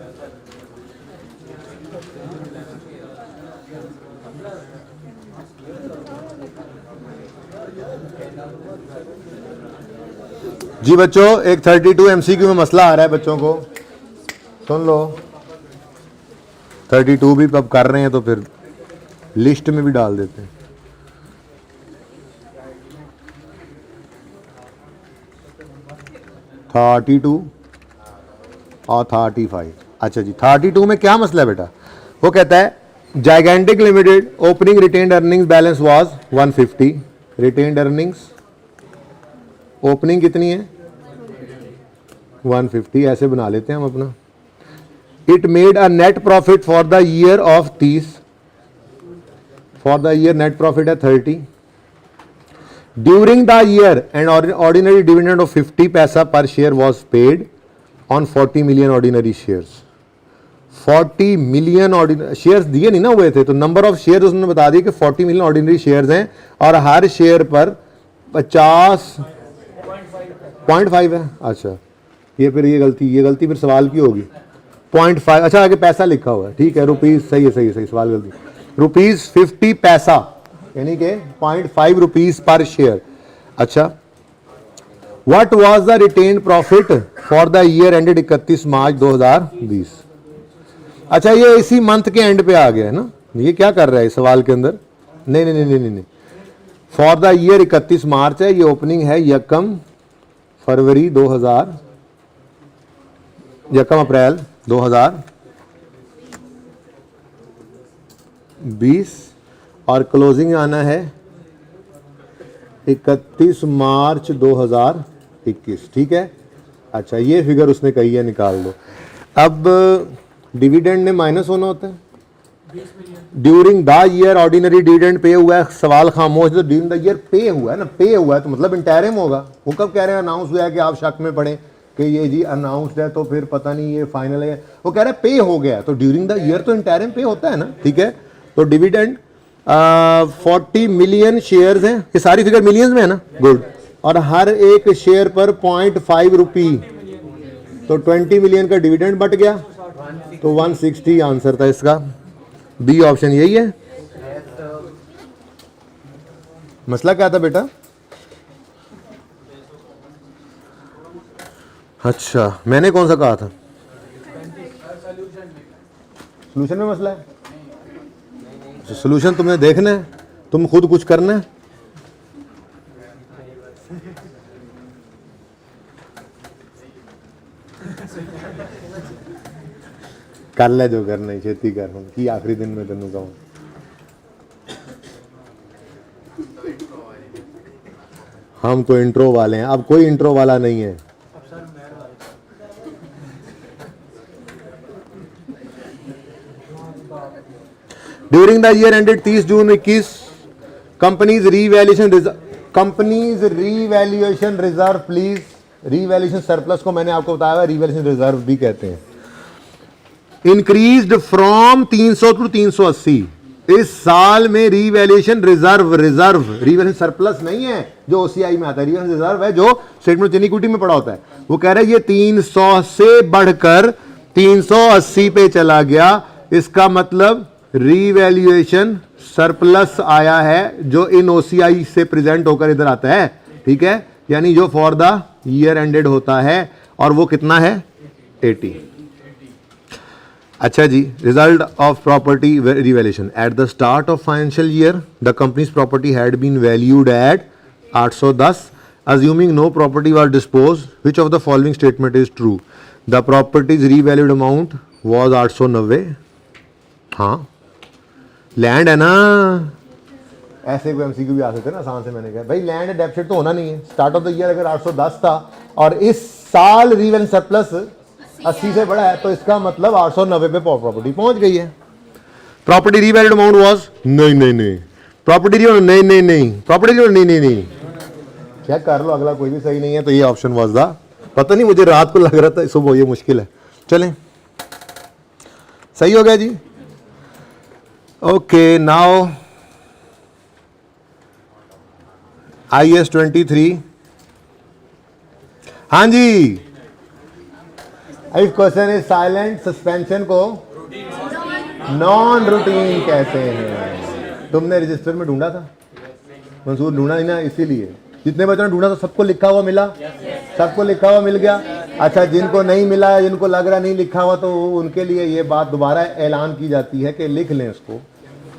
जी बच्चों एक 32 MCQ में मसला आ रहा है बच्चों को सुन लो. 32 भी अब कर रहे हैं तो फिर लिस्ट में भी डाल देते हैं. (32) और 35. अच्छा जी 32 में क्या मसला है बेटा? वो कहता है gigantic limited opening retained earnings balance was 150. Retained earnings opening कितनी है? 150. ऐसे बना लेते हैं हम अपना. It made a net profit for the year of 30. For the year net profit है 30. During the year and ordinary dividend of 50 पैसा पर share was paid on 40 million ordinary shares. 40 million shares दिए नहीं ना हुए थे तो नंबर ऑफ शेयर उसने बता दिया कि 40 मिलियन ऑर्डिनरी शेयर्स हैं और हर शेयर पर 50.5 है. अच्छा ये गलती फिर सवाल की होगी. 0.5. अच्छा आगे पैसा लिखा हुआ है. ठीक है. रुपीज सही है सवाल गलती. ₹50 पैसा यानी कि 0.5 रुपीज पर शेयर. अच्छा what was the retained profit for the year ended 31 March 2020. अच्छा ये इसी मंथ के एंड पे आ गया है ना. ये क्या कर रहा है इस सवाल के अंदर? नहीं. फॉर द ईयर 31 मार्च है. ये ओपनिंग है 1 अप्रैल 2020 और क्लोजिंग आना है 31 मार्च 2021. ठीक है. अच्छा ये फिगर उसने कही है, निकाल दो। अब डिविडेंड में माइनस होना होता है। During the year ordinary dividend pay हुआ है, सवाल खामोश। तो ड्यूरिंग द ईयर पे हुआ है ना, पे हुआ है तो मतलब इंटरिम होगा। वो कब कह रहे हैं अनाउंस हुआ है कि आप शक में पड़े कि ये जी अनाउंस्ड है तो फिर पता नहीं ये फाइनल है। वो कह रहे हैं पे हो गया, तो ड्यूरिंग द ईयर तो इंटरिम पे होता है ना, ठीक है। तो डिविडेंड 40 मिलियन शेयर्स हैं, ये सारी फिगर मिलियंस में है ना, गुड। और हर एक शेयर पर 0.5 रुपी, तो 20 मिलियन का डिविडेंड बट गया, तो 160 आंसर था इसका। बी ऑप्शन यही है। मसला क्या था बेटा? अच्छा मैंने कौन सा कहा था? सोल्यूशन में मसला है। सोल्यूशन तुम्हें देखना है, तुम खुद कुछ करना है। कर ले जो करना, खेती कर कि आखिरी दिन में तेन कहूँ। हम तो इंट्रो वाले हैं, अब कोई इंट्रो वाला नहीं है। During the year ended 30 June 21, company's revaluation reserve, please revaluation surplus को मैंने आपको बताया, रीवैल्यूएशन रिजर्व भी कहते हैं। Increased from 300 to 380। इस साल में रीवैल्यूएशन रीवैल्यूएशन सरप्लस नहीं है जो ओसीआई में आता है, रीवैल्यूएशन रिजर्व है जो स्टेटमेंट ऑफ इक्विटी में पड़ा होता है। वो कह रहा है ये 300 से बढ़कर 380 पे चला गया, इसका मतलब रीवैल्यूएशन सरप्लस आया है जो इन ओसीआई से प्रेजेंट होकर इधर आता है, ठीक है, यानी जो फॉर द ईयर एंडेड होता है, और वो कितना है 80। अच्छा जी, result of property revaluation at the start of financial year the company's property had been valued at 810, assuming no property was disposed, which of the following statement is true? The property's revalued amount was 890। हाँ land है ना, ऐसे कोई MCQ भी आ सकते हैं ना आसान से। मैंने कहा भाई लैंड डेफिसिट तो होना नहीं है। स्टार्ट ऑफ द ईयर अगर 810 था और इस साल रीवैल्यूएशन सरप्लस 80 से बड़ा है, तो इसका मतलब 890 पे प्रॉपर्टी पहुंच गई है। प्रॉपर्टी रीवैल्यूड अमाउंट वाज नहीं प्रॉपर्टी नहीं चेक कर लो, अगला कोई भी सही नहीं है, तो ये ऑप्शन वाज द, पता नहीं मुझे रात को लग रहा था सुबह ये मुश्किल है। चलें सही हो गया जी। Okay now IAS 23। हाँ जी, if question is silent, suspension को नॉन रूटीन कहते हैं। तुमने रजिस्टर में ढूंढा था मंसूर, ढूंढा ही ना, इसीलिए जितने बच्चों ने ढूंढा तो सबको लिखा हुआ मिला, सबको लिखा हुआ मिल गया। अच्छा जिनको नहीं मिला, जिनको लग रहा नहीं लिखा हुआ, तो उनके लिए ये बात दोबारा ऐलान की जाती है कि लिख लें, उसको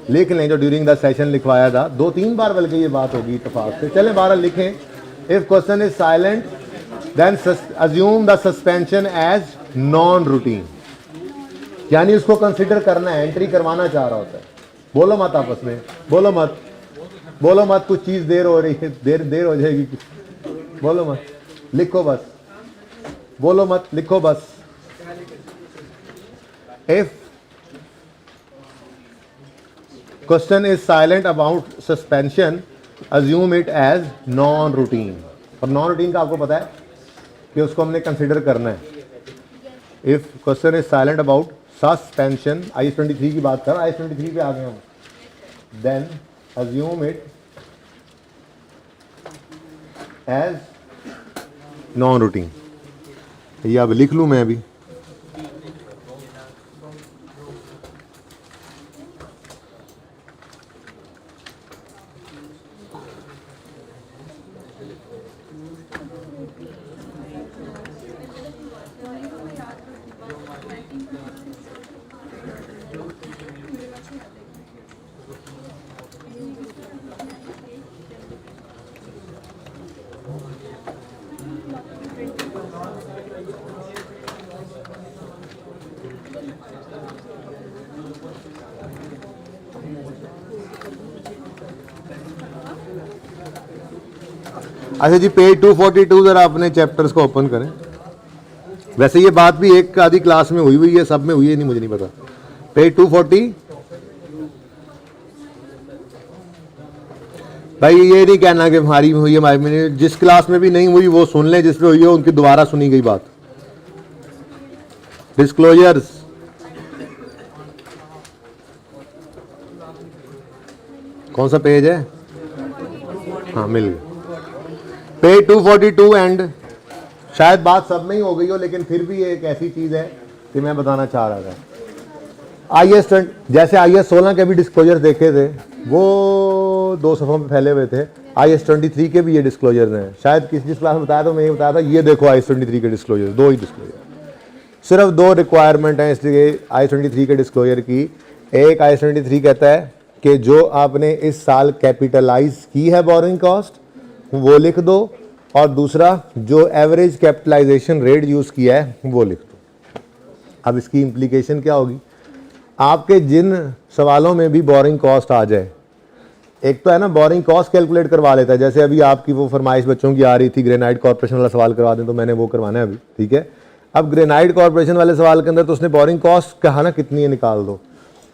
लिख लें जो ड्यूरिंग द सेशन लिखवाया था, 2-3 बार बल्कि ये बात होगी इत्तेफाक से। चलें 12 लिखें। If question is silent then assume the suspension as non routine, यानी उसको कंसिडर करना है, एंट्री करवाना चाह रहा होता है। बोलो मत आपस में, बोलो मत, कुछ चीज देर हो रही है, देर हो जाएगी, बोलो मत, लिखो बस, बोलो मत, लिखो बस। If question is silent about suspension assume it as non routine. और नॉन रूटीन का आपको पता है कि उसको हमने कंसिडर करना है। If question is silent about suspension, IAS 23 की बात कर, IAS 23 पे आ गए हम, then assume it as non routine. ये अब लिख लूं मैं अभी। अच्छा जी पेज 242 जरा अपने चैप्टर्स को ओपन करें। वैसे ये बात भी एक आधी क्लास में हुई है, सब में हुई है नहीं मुझे नहीं पता। पेज 240। भाई ये नहीं कहना कि हमारी में हुई है, हमारी में, जिस क्लास में भी नहीं हुई वो सुन ले, जिसमें हुई है उनकी दोबारा सुनी गई बात। डिस्क्लोजर्स, कौन सा पेज है? हाँ मिल गया, पेज 242। एंड शायद बात सब में ही हो गई हो, लेकिन फिर भी एक ऐसी चीज है कि मैं बताना चाह रहा था। IAS जैसे IAS 16 के भी डिस्क्लोजर देखे थे, वो 2 सफ़ों में फैले हुए थे। IAS 23 के भी ये डिस्क्लोजर हैं। शायद जिस क्लास में बताया तो मैं ये बताया था, ये देखो IAS 23 के डिस्क्लोजर, 2 ही डिस्क्लोजर, सिर्फ 2 रिक्वायरमेंट हैं इसलिए IAS 23 के डिस्क्लोजर की। एक IAS 23 कहता है कि जो आपने इस साल कैपिटलाइज की है बोरिंग कॉस्ट वो लिख दो, और दूसरा जो एवरेज कैपिटलाइजेशन रेट यूज़ किया है वो लिख दो। अब इसकी इम्प्लीकेशन क्या होगी? आपके जिन सवालों में भी बोरिंग कॉस्ट आ जाए, एक तो है ना बोरिंग कॉस्ट कैलकुलेट करवा लेता है, जैसे अभी आपकी वो फरमाइश बच्चों की आ रही थी ग्रेनाइट कॉर्पोरेशन वाला सवाल करवा दें, तो मैंने वो करवाना है अभी, ठीक है। अब ग्रेनाइट कॉर्पोरेशन वाले सवाल के अंदर तो उसने बोरिंग कॉस्ट कहा ना कितनी है निकाल दो,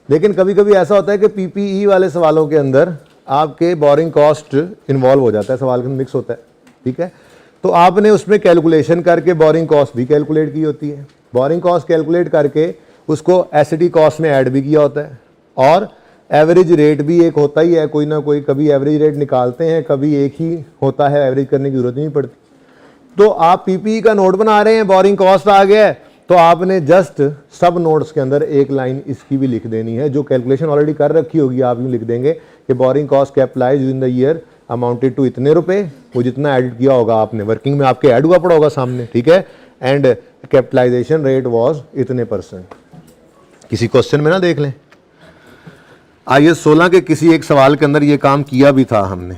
लेकिन कभी कभी ऐसा होता है कि PPE वाले सवालों के अंदर आपके बोरिंग कॉस्ट इन्वॉल्व हो जाता है, सवाल के अंदर मिक्स होता है, ठीक है। तो आपने उसमें कैलकुलेशन करके बोरिंग कॉस्ट भी कैलकुलेट की होती है, बोरिंग कॉस्ट कैलकुलेट करके उसको एसिडी कॉस्ट में ऐड भी किया होता है, और एवरेज रेट भी एक होता ही है, कोई ना कोई, कभी एवरेज रेट निकालते हैं, कभी एक ही होता है, एवरेज करने की जरूरत नहीं पड़ती। तो आप PPE का नोट बना रहे हैं, बोरिंग कॉस्ट आ गया है, तो आपने जस्ट सब नोट्स के अंदर एक लाइन इसकी भी लिख देनी है, जो कैलकुलेशन ऑलरेडी कर रखी होगी आप यूँ लिख देंगे कि borrowing cost capitalized in the year amounted to इतने रुपए, वो जितना ऐड किया होगा आपने वर्किंग में आपके ऐड हुआ पड़ा होगा सामने, ठीक है, एंड कैपिटलाइजेशन रेट वाज इतने %। किसी क्वेश्चन में ना देख लें, IAS 16 के किसी एक सवाल के अंदर ये काम किया भी था हमने।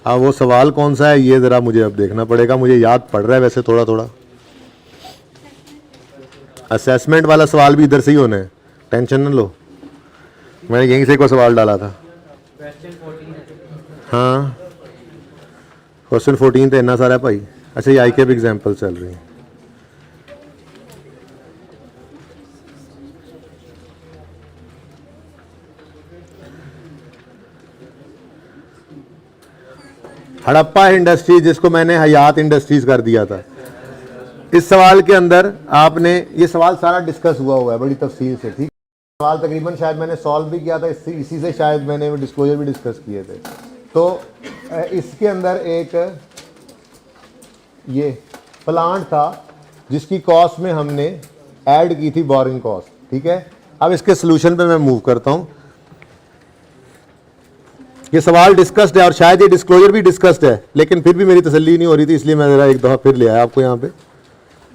अब वो सवाल कौन सा है ये ज़रा मुझे अब देखना पड़ेगा, मुझे याद पड़ रहा है वैसे थोड़ा थोड़ा। असेसमेंट वाला सवाल भी इधर से ही होना है, टेंशन न लो, मैंने यहीं से कोई सवाल डाला था। हाँ क्वेश्चन 14 तो इतना सारा है भाई। अच्छा ये ICAP एग्जाम्पल चल रही है। हड़प्पा इंडस्ट्रीज, जिसको मैंने हयात इंडस्ट्रीज कर दिया था, इस सवाल के अंदर आपने, ये सवाल सारा डिस्कस हुआ है बड़ी तफसील से, ठीक। सवाल तकरीबन शायद मैंने सॉल्व भी किया था, इसी से शायद मैंने डिस्क्लोजर भी डिस्कस किए थे। तो इसके अंदर एक ये प्लांट था जिसकी कॉस्ट में हमने ऐड की थी बोरिंग कॉस्ट, ठीक है। अब इसके सोल्यूशन पे मैं मूव करता हूँ। ये सवाल डिस्कस्ड है और शायद ये डिस्क्लोजर भी डिस्कस्ड है, लेकिन फिर भी मेरी तसल्ली नहीं हो रही थी, इसलिए मैं ज़रा एक दफ़ा फिर ले आया आपको यहाँ पे।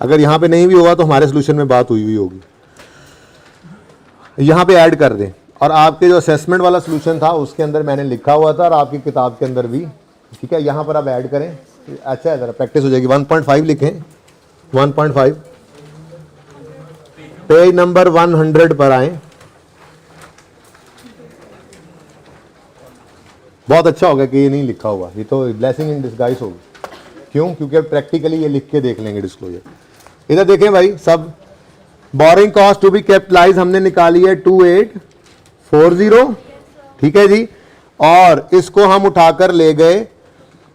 अगर यहाँ पे नहीं भी होगा तो हमारे सोल्यूशन में बात हुई होगी, यहाँ पे ऐड कर दें। और आपके जो असेसमेंट वाला सोल्यूशन था उसके अंदर मैंने लिखा हुआ था और आपकी किताब के अंदर भी, ठीक है। यहाँ पर आप ऐड करें, अच्छा है, ज़रा प्रैक्टिस हो जाएगी। 1.5 लिखें, 1.5 पेज नंबर 100 पर आए। बहुत अच्छा होगा कि ये नहीं लिखा हुआ, ये तो ब्लेसिंग इन डिस्गाइज होगी। क्यों? क्योंकि प्रैक्टिकली ये लिख के देख लेंगे डिस्क्लोजर। इधर देखें भाई, सब borrowing cost to be capitalize हमने निकाली है 2840, ठीक है जी। और इसको हम उठाकर ले गए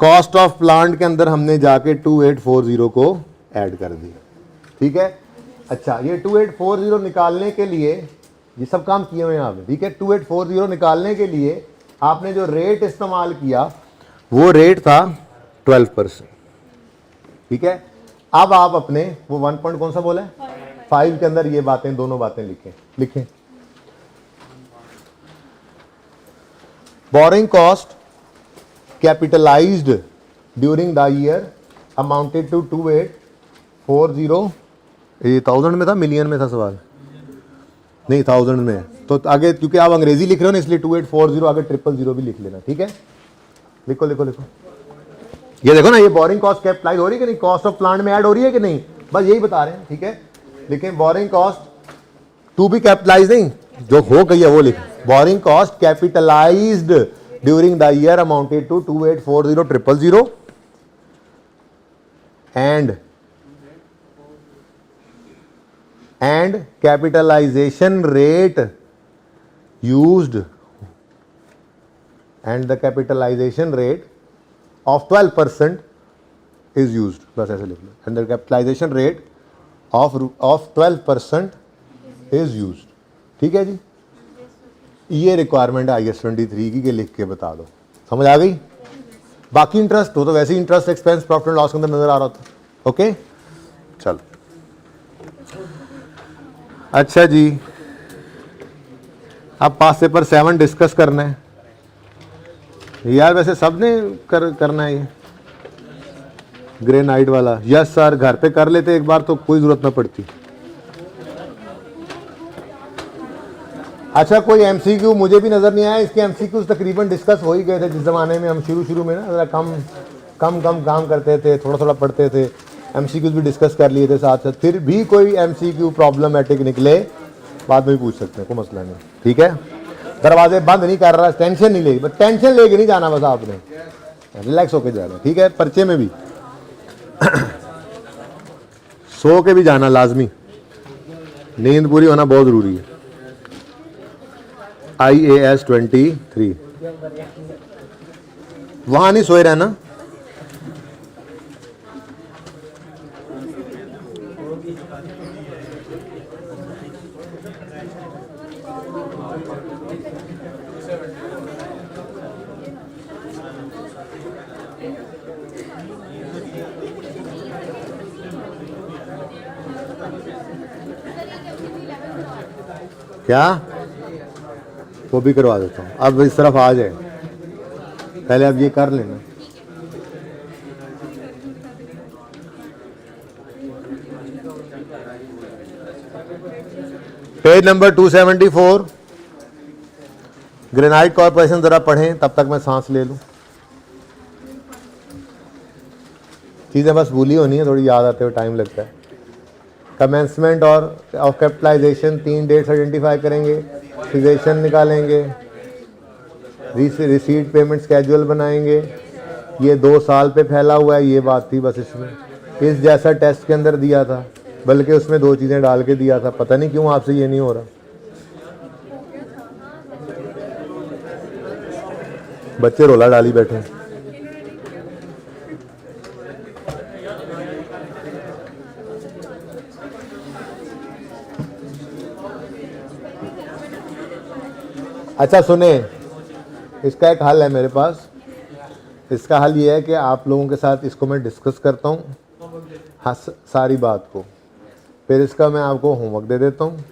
कॉस्ट ऑफ प्लांट के अंदर, हमने जाके 2840 को ऐड कर दिया, ठीक है। अच्छा, ये 2840 निकालने के लिए ये सब काम किए हुए हैं आपने, ठीक है। 2840 निकालने के लिए आपने जो रेट इस्तेमाल किया वो रेट था 12%, ठीक है। अब आप अपने वो 1 पॉइंट कौन सा बोला है 5 के अंदर ये बातें, दोनों बातें लिखें। Borrowing cost capitalized during the year amounted to 2840। ये 1000 में था, मिलियन में था सवाल? नहीं, 1000 में। तो आगे क्योंकि आप अंग्रेजी लिख रहे हो ना, इसलिए 2840 आगे 000 भी लिख लेना, ठीक है। लिखो। ये देखो ना, ये बोरिंग कॉस्ट कैपिटलाइज हो रही है कि नहीं, कॉस्ट ऑफ प्लांट में ऐड हो रही है कि नहीं, बस यही बता रहे हैं, ठीक है। लेकिन borrowing cost to be capitalize नहीं, जो हो गई है वो लिख। Borrowing cost capitalized during the year amounted to 2840 000 and and capitalization rate used and the capitalization rate of 12% is used, बस ऐसे लिख लो, and the capitalization rate of 12% is used. ठीक है जी, ये रिक्वायरमेंट है IS 23 की, लिख के बता दो, समझ आ गई। बाकी इंटरेस्ट हो तो वैसे ही interest expense profit and loss के अंदर नजर आ रहा था। ओके चलो, अच्छा जी, अब पास पेपर 7 डिस्कस करना है यार, वैसे सबने करना है ये ग्रेनाइट वाला। यस सर, घर पे कर लेते एक बार तो कोई जरूरत ना पड़ती। अच्छा, कोई एमसीक्यू मुझे भी नजर नहीं आया, इसके एमसीक्यूज तकरीबन डिस्कस हो ही गए थे जिस जमाने में हम शुरू में ना जरा कम काम करते थे, थोड़ा पढ़ते थे, एमसीक्यूज भी डिस्कस कर लिए थे साथ साथ। फिर भी कोई एमसीक्यू प्रॉब्लमेटिक निकले बाद में भी पूछ सकते हैं, कोई मसला नहीं, ठीक है। दरवाजे बंद नहीं कर रहा, टेंशन नहीं लेगी, बस टेंशन लेके नहीं जाना, बस आपने रिलैक्स होके जाना, ठीक है। पर्चे में भी सो के भी जाना लाजमी, नींद पूरी होना बहुत जरूरी है। IAS 23 वहां नहीं सोए रहना, क्या वो भी करवा देता हूँ। अब इस तरफ आ जाए, पहले अब ये कर लेना। पेज नंबर 274, ग्रेनाइट कॉर्पोरेशन जरा पढ़ें, तब तक मैं सांस ले लूं। चीजें बस भूली होनी है, थोड़ी याद आते हुए टाइम लगता है। कमेंसमेंट और ऑफ कैपिटलाइजेशन 3 डेट्स आइडेंटिफाई करेंगे, फिजेशन निकालेंगे, रिसीट पेमेंट स्केड्यूल बनाएंगे। ये 2 साल पे फैला हुआ है, ये बात थी बस इसमें। इस जैसा टेस्ट के अंदर दिया था, बल्कि उसमें 2 चीज़ें डाल के दिया था, पता नहीं क्यों आपसे ये नहीं हो रहा। बच्चे रोला डाली बैठे। अच्छा सुने, इसका एक हल है मेरे पास। इसका हल ये है कि आप लोगों के साथ इसको मैं डिस्कस करता हूँ, हाँ, सारी बात को, फिर इसका मैं आपको होमवर्क दे देता हूँ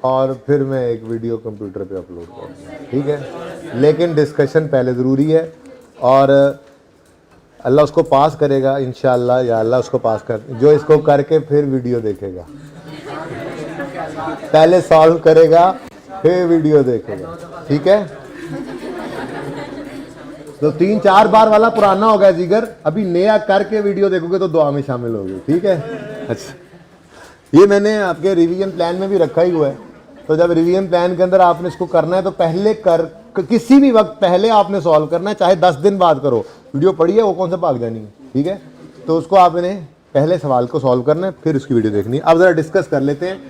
और फिर मैं एक वीडियो कंप्यूटर पे अपलोड करता हूँ, ठीक है। लेकिन डिस्कशन पहले ज़रूरी है और अल्लाह उसको पास करेगा इंशाअल्लाह, या अल्लाह उसको पास कर, जो इसको करके फिर वीडियो देखेगा। पहले सॉल्व करेगा फिर वीडियो देखेगा, ठीक है। तो 3-4 बार वाला पुराना हो गया जिगर, अभी नया करके वीडियो देखोगे तो दुआ में शामिल होगी, ठीक है। अच्छा, ये मैंने आपके रिवीजन प्लान में भी रखा ही हुआ है। तो जब रिवीजन प्लान के अंदर आपने इसको करना है तो पहले किसी भी वक्त पहले आपने सॉल्व करना है, चाहे 10 दिन बाद करो। वीडियो पढ़ी है वो कौन सा भाग जानी है, ठीक है। तो उसको आपने पहले सवाल को सॉल्व करना है, फिर उसकी वीडियो देखनी है। अब ज़रा डिस्कस कर लेते हैं,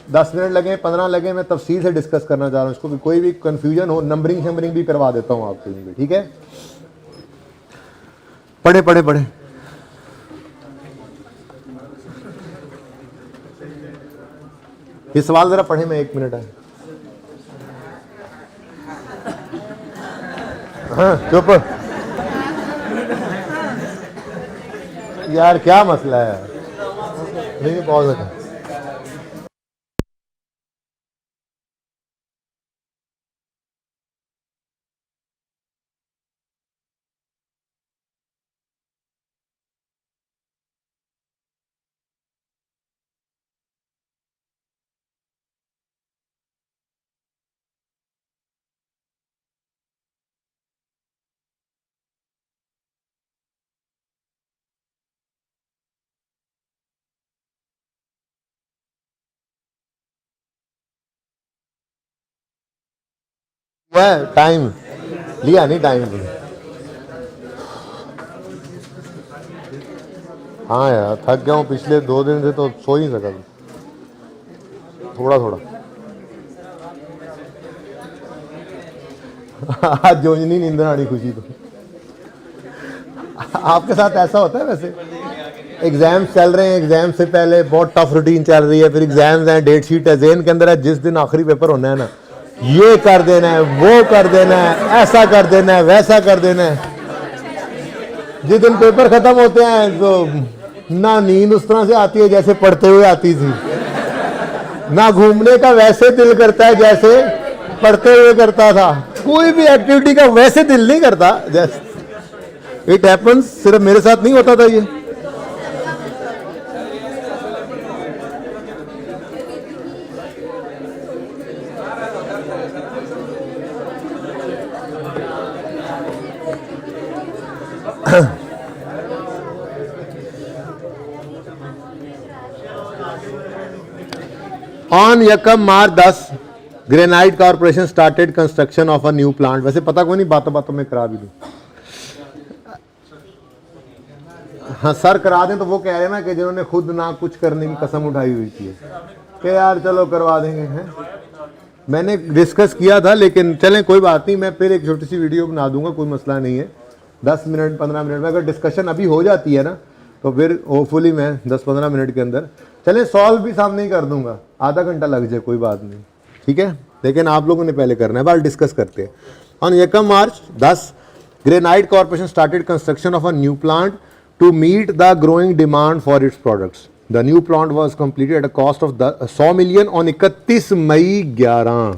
10 मिनट लगे 15 लगे, मैं तफसील से डिस्कस करना चाह रहा हूँ इसको, कि कोई भी कन्फ्यूजन हो, नंबरिंग शंबरिंग भी करवा देता हूँ आपको, ठीक है। पढ़े ये सवाल जरा पढ़े, मैं 1 मिनट है। हाँ चुप यार, क्या मसला है। नहीं पॉज है। वह टाइम लिया नहीं, टाइम हाँ यार, थक गया हूँ, पिछले 2 दिन से तो सो ही नहीं सका। थोड़ा थोड़ा। आज जोजनी नींद आनी खुशी तो आपके साथ ऐसा होता है वैसे? एग्जाम्स चल रहे हैं, एग्जाम से पहले बहुत टफ रूटीन चल रही है, फिर एग्जाम्स हैं, डेट शीट है, जेन के अंदर है, जिस दिन आखिरी पेपर होना है ना, ये कर देना है, वो कर देना है, ऐसा कर देना है, वैसा कर देना है। जिस दिन पेपर खत्म होते हैं तो ना नींद उस तरह से आती है जैसे पढ़ते हुए आती थी, ना घूमने का वैसे दिल करता है जैसे पढ़ते हुए करता था, कोई भी एक्टिविटी का वैसे दिल नहीं करता जैसे इट हैपन्स। सिर्फ मेरे साथ नहीं होता था ये। ऑन यकम मार्च 10 granite corporation started construction of a new plant. वैसे पता कोई नहीं, बातों बातों में करा भी दूं। हाँ सर करा दें तो वो कह रहे हैं ना कि जिन्होंने खुद ना कुछ करने की कसम उठाई हुई थी कि यार चलो करवा देंगे हैं। मैंने डिस्कस किया था, लेकिन चलें कोई बात नहीं, मैं फिर एक छोटी सी वीडियो बना दूंगा, कोई मसला नहीं है। 10 मिनट 15 मिनट में अगर डिस्कशन अभी हो जाती है ना तो फिर होपफुली मैं 10-15 मिनट के अंदर चलें सॉल्व भी सामने ही कर दूंगा, आधा घंटा लग जाए कोई बात नहीं, ठीक है। लेकिन आप लोगों ने पहले करना है, बात डिस्कस करते हैं। ऑन यकम मार्च 10 granite corporation started construction of a new plant to meet the growing demand for its products. The new plant was completed at a cost of 100 million on 31 मई 11।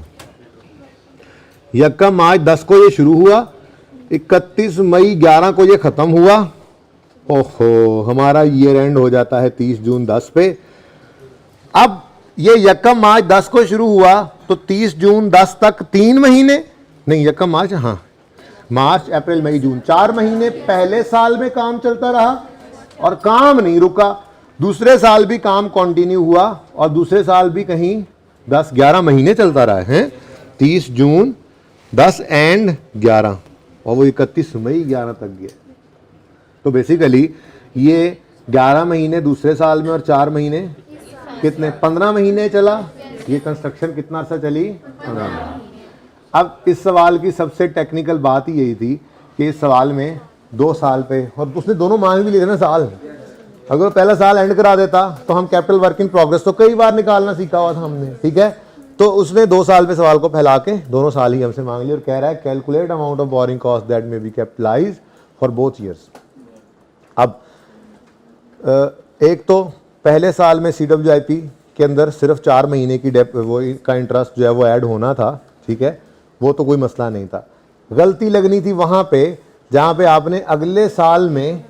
यकम मार्च 10 को ये शुरू हुआ, 31 मई 11 को ये खत्म हुआ। ओहो, हमारा ईयर एंड हो जाता है 30 जून 10 पे। अब ये यकम मार्च 10 को शुरू हुआ तो 30 जून 10 तक 3 महीने नहीं, यकम मार्च, हाँ मार्च अप्रैल मई जून 4 महीने पहले साल में काम चलता रहा और काम नहीं रुका। दूसरे साल भी काम कंटिन्यू हुआ और दूसरे साल भी कहीं 10-11 महीने चलता रहा है। 30 जून 10 एंड 11 और वो 31 मई 11 तक गया। तो बेसिकली ये 11 महीने दूसरे साल में और 4 महीने कितने, 15 महीने चला ये कंस्ट्रक्शन। कितना अर्सा चली? 15 महीने। अब इस सवाल की सबसे टेक्निकल बात ही यही थी कि इस सवाल में 2 साल पे, और उसने दोनों मांग भी लिए थे ना साल। अगर पहला साल एंड करा देता तो हम कैपिटल वर्क इन प्रोग्रेस तो कई बार निकालना सीखा हुआ था हमने, ठीक है। तो उसने 2 साल पे सवाल को फैला के दोनों साल ही हमसे मांग लिया और कह रहा है calculate amount of borrowing cost that may be capitalize for both years. अब एक तो पहले साल में CWIP के अंदर सिर्फ 4 महीने की वो का इंटरेस्ट जो है वो ऐड होना था, ठीक है, वो तो कोई मसला नहीं था। गलती लगनी थी वहाँ पे जहाँ पे आपने अगले साल में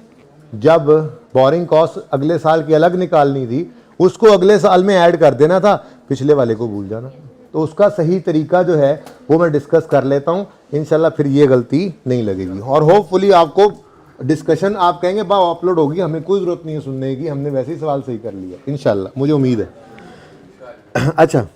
जब बोरिंग कॉस्ट अगले साल की अलग निकालनी थी उसको अगले साल में ऐड कर देना था, पिछले वाले को भूल जाना। तो उसका सही तरीका जो है वो मैं डिस्कस कर लेता हूँ, इंशाल्लाह फिर ये गलती नहीं लगेगी। और होपफुली आपको डिस्कशन आप कहेंगे बा अपलोड होगी, हमें कोई ज़रूरत नहीं है सुनने की, हमने वैसे ही सवाल सही कर लिया इंशाल्लाह, मुझे उम्मीद है। अच्छा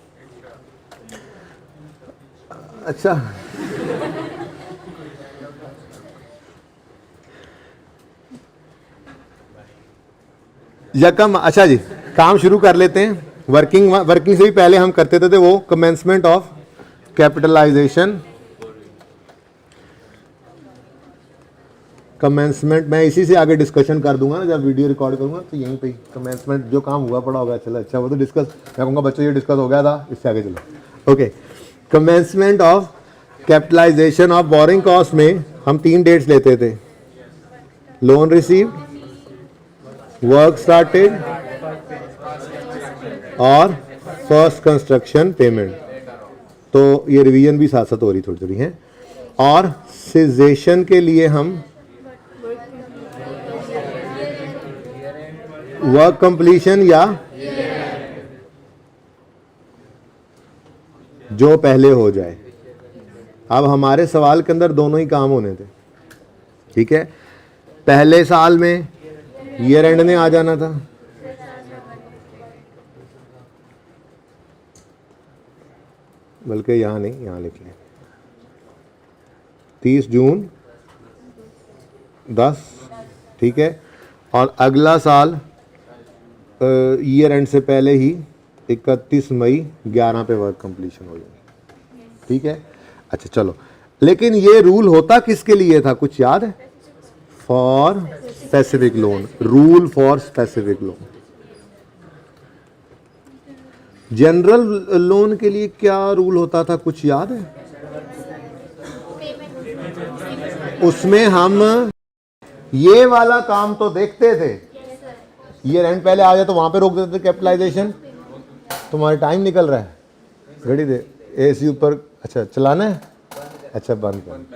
यकम, अच्छा जी काम शुरू कर लेते हैं। वर्किंग से भी पहले हम करते थे वो कमेंसमेंट ऑफ कैपिटलाइजेशन। कमेंसमेंट मैं इसी से आगे डिस्कशन कर दूंगा ना, जब वीडियो रिकॉर्ड करूंगा तो यहीं पे कमेंसमेंट जो काम हुआ पड़ा होगा। चलो अच्छा वो तो डिस्कस, मैं कहूँगा बच्चों ये डिस्कस हो गया था, इससे आगे चलो। Okay, commencement of capitalization of borrowing cost में हम 3 डेट्स लेते थे, लोन रिसीव्ड, वर्क स्टार्टेड और फर्स्ट कंस्ट्रक्शन पेमेंट। तो ये रिवीजन भी साथ साथ हो रही थोड़ी थोड़ी है। और सिजेशन के लिए हम वर्क कंप्लीशन या जो पहले हो जाए। अब हमारे सवाल के अंदर दोनों ही काम होने थे, ठीक है। पहले साल में ईयर एंड ने आ जाना था, बल्कि यहाँ नहीं, यहाँ लिख लें 30 जून 10, ठीक है। और अगला साल ईयर एंड से पहले ही 31 मई 11 पे वर्क कंप्लीशन हो जाएगी, ठीक है। अच्छा चलो, लेकिन ये रूल होता किसके लिए था, कुछ याद है? For specific loan, rule for specific loan. General loan के लिए क्या रूल होता था, कुछ याद है? उसमें हम ये वाला काम तो देखते थे, ये रेंट पहले आ जाए तो वहां पे रोक देते थे कैपिटलाइजेशन। तुम्हारा टाइम निकल रहा है, घड़ी दे, एसी ऊपर, अच्छा चलाना है, अच्छा बंद कर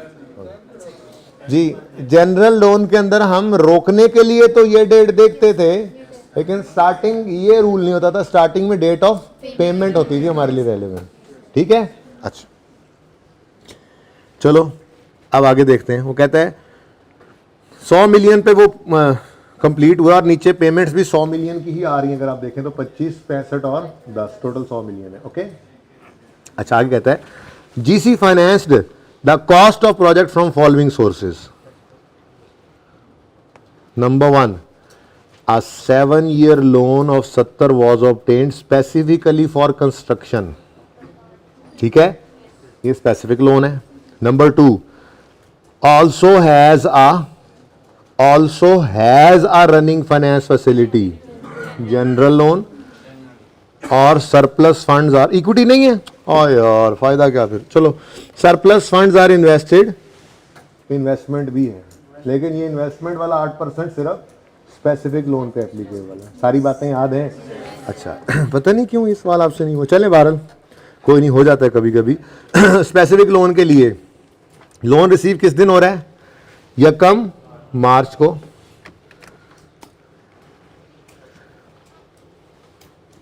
जी। जनरल लोन के अंदर हम रोकने के लिए तो ये डेट देखते थे, लेकिन स्टार्टिंग ये रूल नहीं होता था, स्टार्टिंग में डेट ऑफ पेमेंट होती थी हमारे लिए रेलेवेंट, ठीक है। अच्छा चलो अब आगे देखते हैं। वो कहता है 100 मिलियन पे वो कंप्लीट हुआ और नीचे पेमेंट्स भी 100 मिलियन की ही आ रही हैं। अगर आप देखें तो 25, 65 और 10 टोटल 100 मिलियन है, ओके। अच्छा आगे कहता है GC financed the cost of project from following sources. Number 1, a 7-year loan of 70 was obtained specifically for construction, ठीक है, ये स्पेसिफिक लोन है। Number 2, also has a running finance facility, general loan, और surplus funds are, equity नहीं है, और यार फायदा क्या फिर। चलो, surplus funds are invested, investment भी है, लेकिन ये इन्वेस्टमेंट वाला 8% सिर्फ स्पेसिफिक लोन पे एप्लीकेबल है। सारी बातें याद हैं? अच्छा पता नहीं क्यों इस सवाल आपसे नहीं हो, चले बहरहाल कोई नहीं, हो जाता है कभी कभी। स्पेसिफिक लोन के लिए लोन रिसीव किस दिन हो रहा है? यकम मार्च को,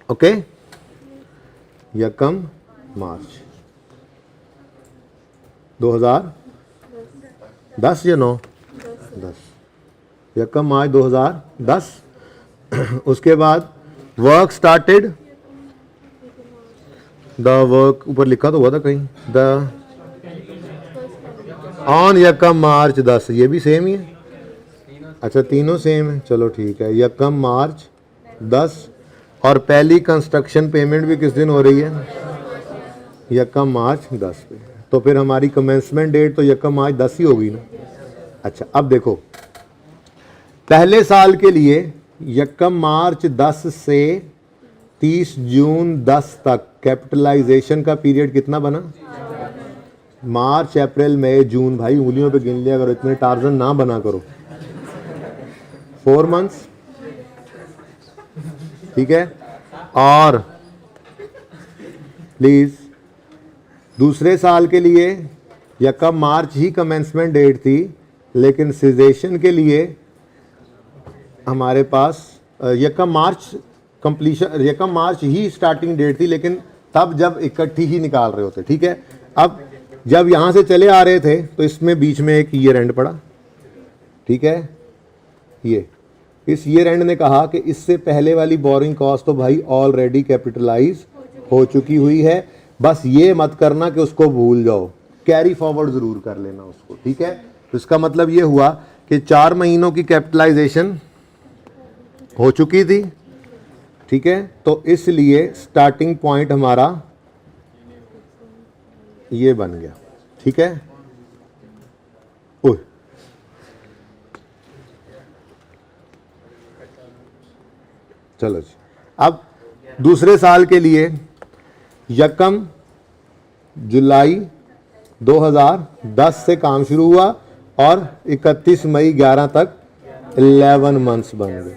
ओके, यकम मार्च 2010 या 9? 10, यकम मार्च 2010। उसके बाद वर्क स्टार्टेड, द वर्क ऊपर लिखा तो हुआ था कहीं, द ऑन यकम मार्च 10, ये भी सेम ही है। अच्छा तीनों सेम है, चलो ठीक है, यकम मार्च 10। और पहली कंस्ट्रक्शन पेमेंट भी किस दिन हो रही है? यकम मार्च 10 पे। तो फिर हमारी कमेंसमेंट डेट तो यकम मार्च 10 ही होगी ना। अच्छा अब देखो, पहले साल के लिए यकम मार्च 10 से 30 जून 10 तक कैपिटलाइजेशन का पीरियड कितना बना? मार्च, अप्रैल, मई, जून, भाई उंगलियों पे गिन लिया करो, इतने टार्जन ना बना करो। 4 मंथ्स, ठीक है। और प्लीज दूसरे साल के लिए यकम मार्च ही कमेंसमेंट डेट थी, लेकिन सिजेशन के लिए हमारे पास यकम मार्च कंप्लीशन, यकम मार्च ही स्टार्टिंग डेट थी, लेकिन तब जब इकट्ठी ही निकाल रहे होते, ठीक है। अब जब यहां से चले आ रहे थे तो इसमें बीच में एक ईयर एंड पड़ा, ठीक है। ये इस ईयर एंड ने कहा कि इससे पहले वाली बोरिंग कॉस्ट तो भाई ऑलरेडी कैपिटलाइज हो चुकी हुई है, बस ये मत करना कि उसको भूल जाओ, कैरी फॉरवर्ड जरूर कर लेना उसको, ठीक है। तो इसका मतलब ये हुआ कि 4 महीनों की कैपिटलाइजेशन हो चुकी थी, ठीक है। तो इसलिए स्टार्टिंग पॉइंट हमारा ये बन गया, ठीक है। ओह चलो जी, अब दूसरे साल के लिए यकम जुलाई 2010 से काम शुरू हुआ और 31 मई 11 तक 11 मंथ्स बन गए,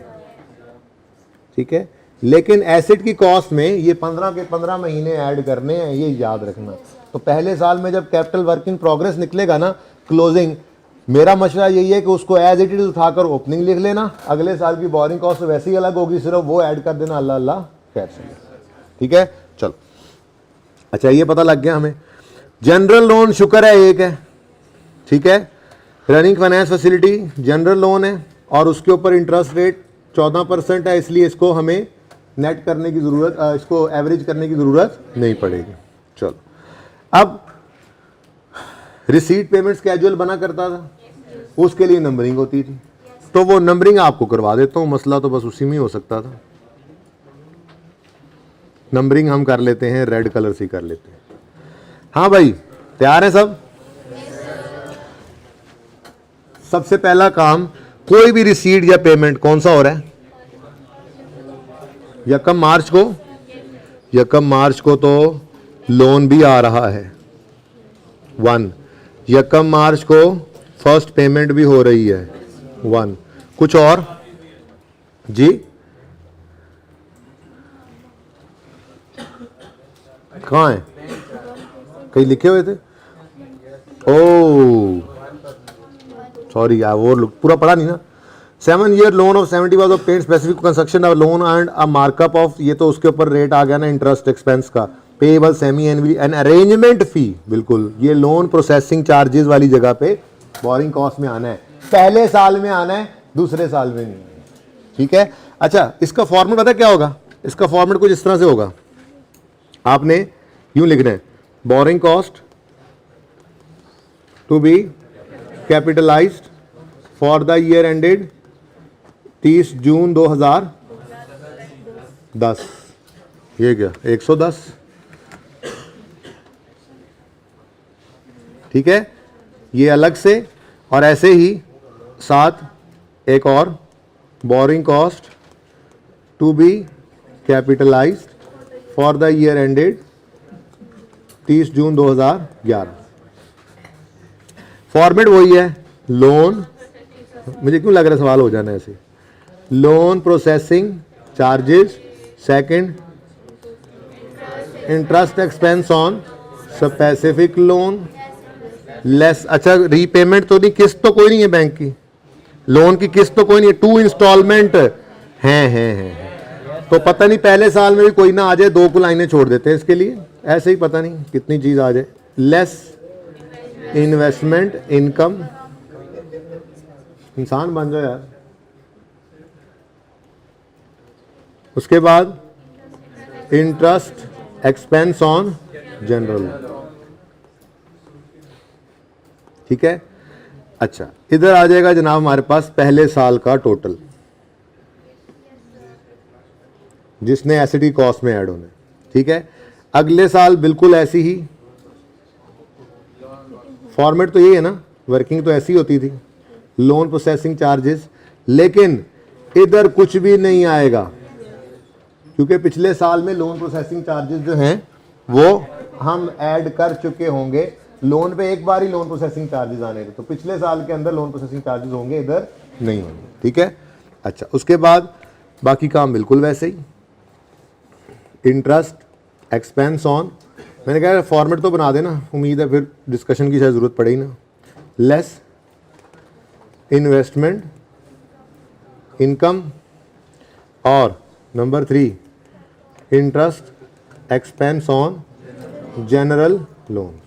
ठीक है। लेकिन एसेट की कॉस्ट में ये 15 के 15 महीने ऐड करने हैं, ये याद रखना। तो पहले साल में जब कैपिटल वर्क इन प्रोग्रेस निकलेगा ना, क्लोजिंग, मेरा मशवरा यही है कि उसको एज इट इज उठाकर ओपनिंग लिख लेना, अगले साल की बोरिंग कॉस्ट वैसे ही अलग होगी, सिर्फ वो ऐड कर देना, अल्लाह अल्लाह खैर से, ठीक है। चलो अच्छा ये पता लग गया हमें। जनरल लोन शुक्र है एक है, ठीक है। Running finance facility general loan है और उसके ऊपर इंटरेस्ट रेट 14% है, इसलिए इसको हमें नेट करने की जरूरत, इसको एवरेज करने की जरूरत नहीं पड़ेगी। चलो अब रिसीट पेमेंट स्केड्यूल बना करता था, उसके लिए नंबरिंग होती थी, तो वो नंबरिंग आपको करवा देता हूं, मसला तो बस उसी में हो सकता था। नंबरिंग हम कर लेते हैं, रेड कलर से कर लेते हैं। हाँ भाई, तैयार है सब? सबसे पहला काम, कोई भी रिसीट या पेमेंट कौन सा हो रहा है? यकम मार्च को, यकम मार्च को तो लोन भी आ रहा है 1। यकम मार्च को फर्स्ट पेमेंट भी हो रही है 1। कुछ और जी? कहाँ है? कहीं लिखे हुए थे? ओ सॉरी यार, वो पूरा पढ़ा नहीं ना। 7 year loan of 70 was of paid specific construction of loan and a markup of, ये तो उसके ऊपर रेट आ गया ना इंटरेस्ट एक्सपेंस का, payable semi annually and arrangement fee. बिल्कुल, ये लोन प्रोसेसिंग चार्जेस वाली जगह पे बोरिंग कॉस्ट में आना है, पहले साल में आना है, दूसरे साल में नहीं। ठीक है। अच्छा, इसका फॉर्मेट पता क्या होगा? इसका फॉर्मेट कुछ इस तरह से होगा, आपने यूं लिखना है, borrowing cost to be capitalized for the year ended 30 June 2010। ये क्या 110? ठीक है, ये अलग से। और ऐसे ही साथ एक और, borrowing cost to be capitalized for the year ended 30 June 2011। Format वही है, लोन, मुझे क्यों लग रहा है सवाल हो जाना ऐसे, loan processing charges, second interest expense on specific loan less. अच्छा, रीपेमेंट तो नहीं, किस्त तो कोई नहीं है बैंक की, लोन की किस्त तो कोई नहीं है, 2 इंस्टॉलमेंट हैं। तो पता नहीं पहले साल में भी कोई ना आ जाए, 2 को लाइनें छोड़ देते हैं इसके लिए, ऐसे ही पता नहीं कितनी चीज आ जाए। लेस इन्वेस्टमेंट इनकम, इंसान बन जाओ यार। उसके बाद इंटरेस्ट एक्सपेंस ऑन जनरल। ठीक है। अच्छा, इधर आ जाएगा जनाब हमारे पास पहले साल का टोटल, जिसने एसिडी कॉस्ट में ऐड होना है। ठीक है। अगले साल बिल्कुल ऐसी ही, फॉर्मेट तो यही है ना, वर्किंग तो ऐसी होती थी, लोन प्रोसेसिंग चार्जेस, लेकिन इधर कुछ भी नहीं आएगा, क्योंकि पिछले साल में लोन प्रोसेसिंग चार्जेस जो हैं वो हम ऐड कर चुके होंगे। लोन पे एक बार ही लोन प्रोसेसिंग चार्जेस आने थे, तो पिछले साल के अंदर लोन प्रोसेसिंग चार्जेस होंगे, इधर नहीं होंगे। ठीक है। अच्छा, उसके बाद बाकी काम बिल्कुल वैसे ही, इंटरेस्ट एक्सपेंस ऑन, मैंने कहा फॉर्मेट तो बना देना, उम्मीद है फिर डिस्कशन की शायद ज़रूरत पड़ेगी ना। लेस इन्वेस्टमेंट इनकम, और number 3 interest expense on general loan.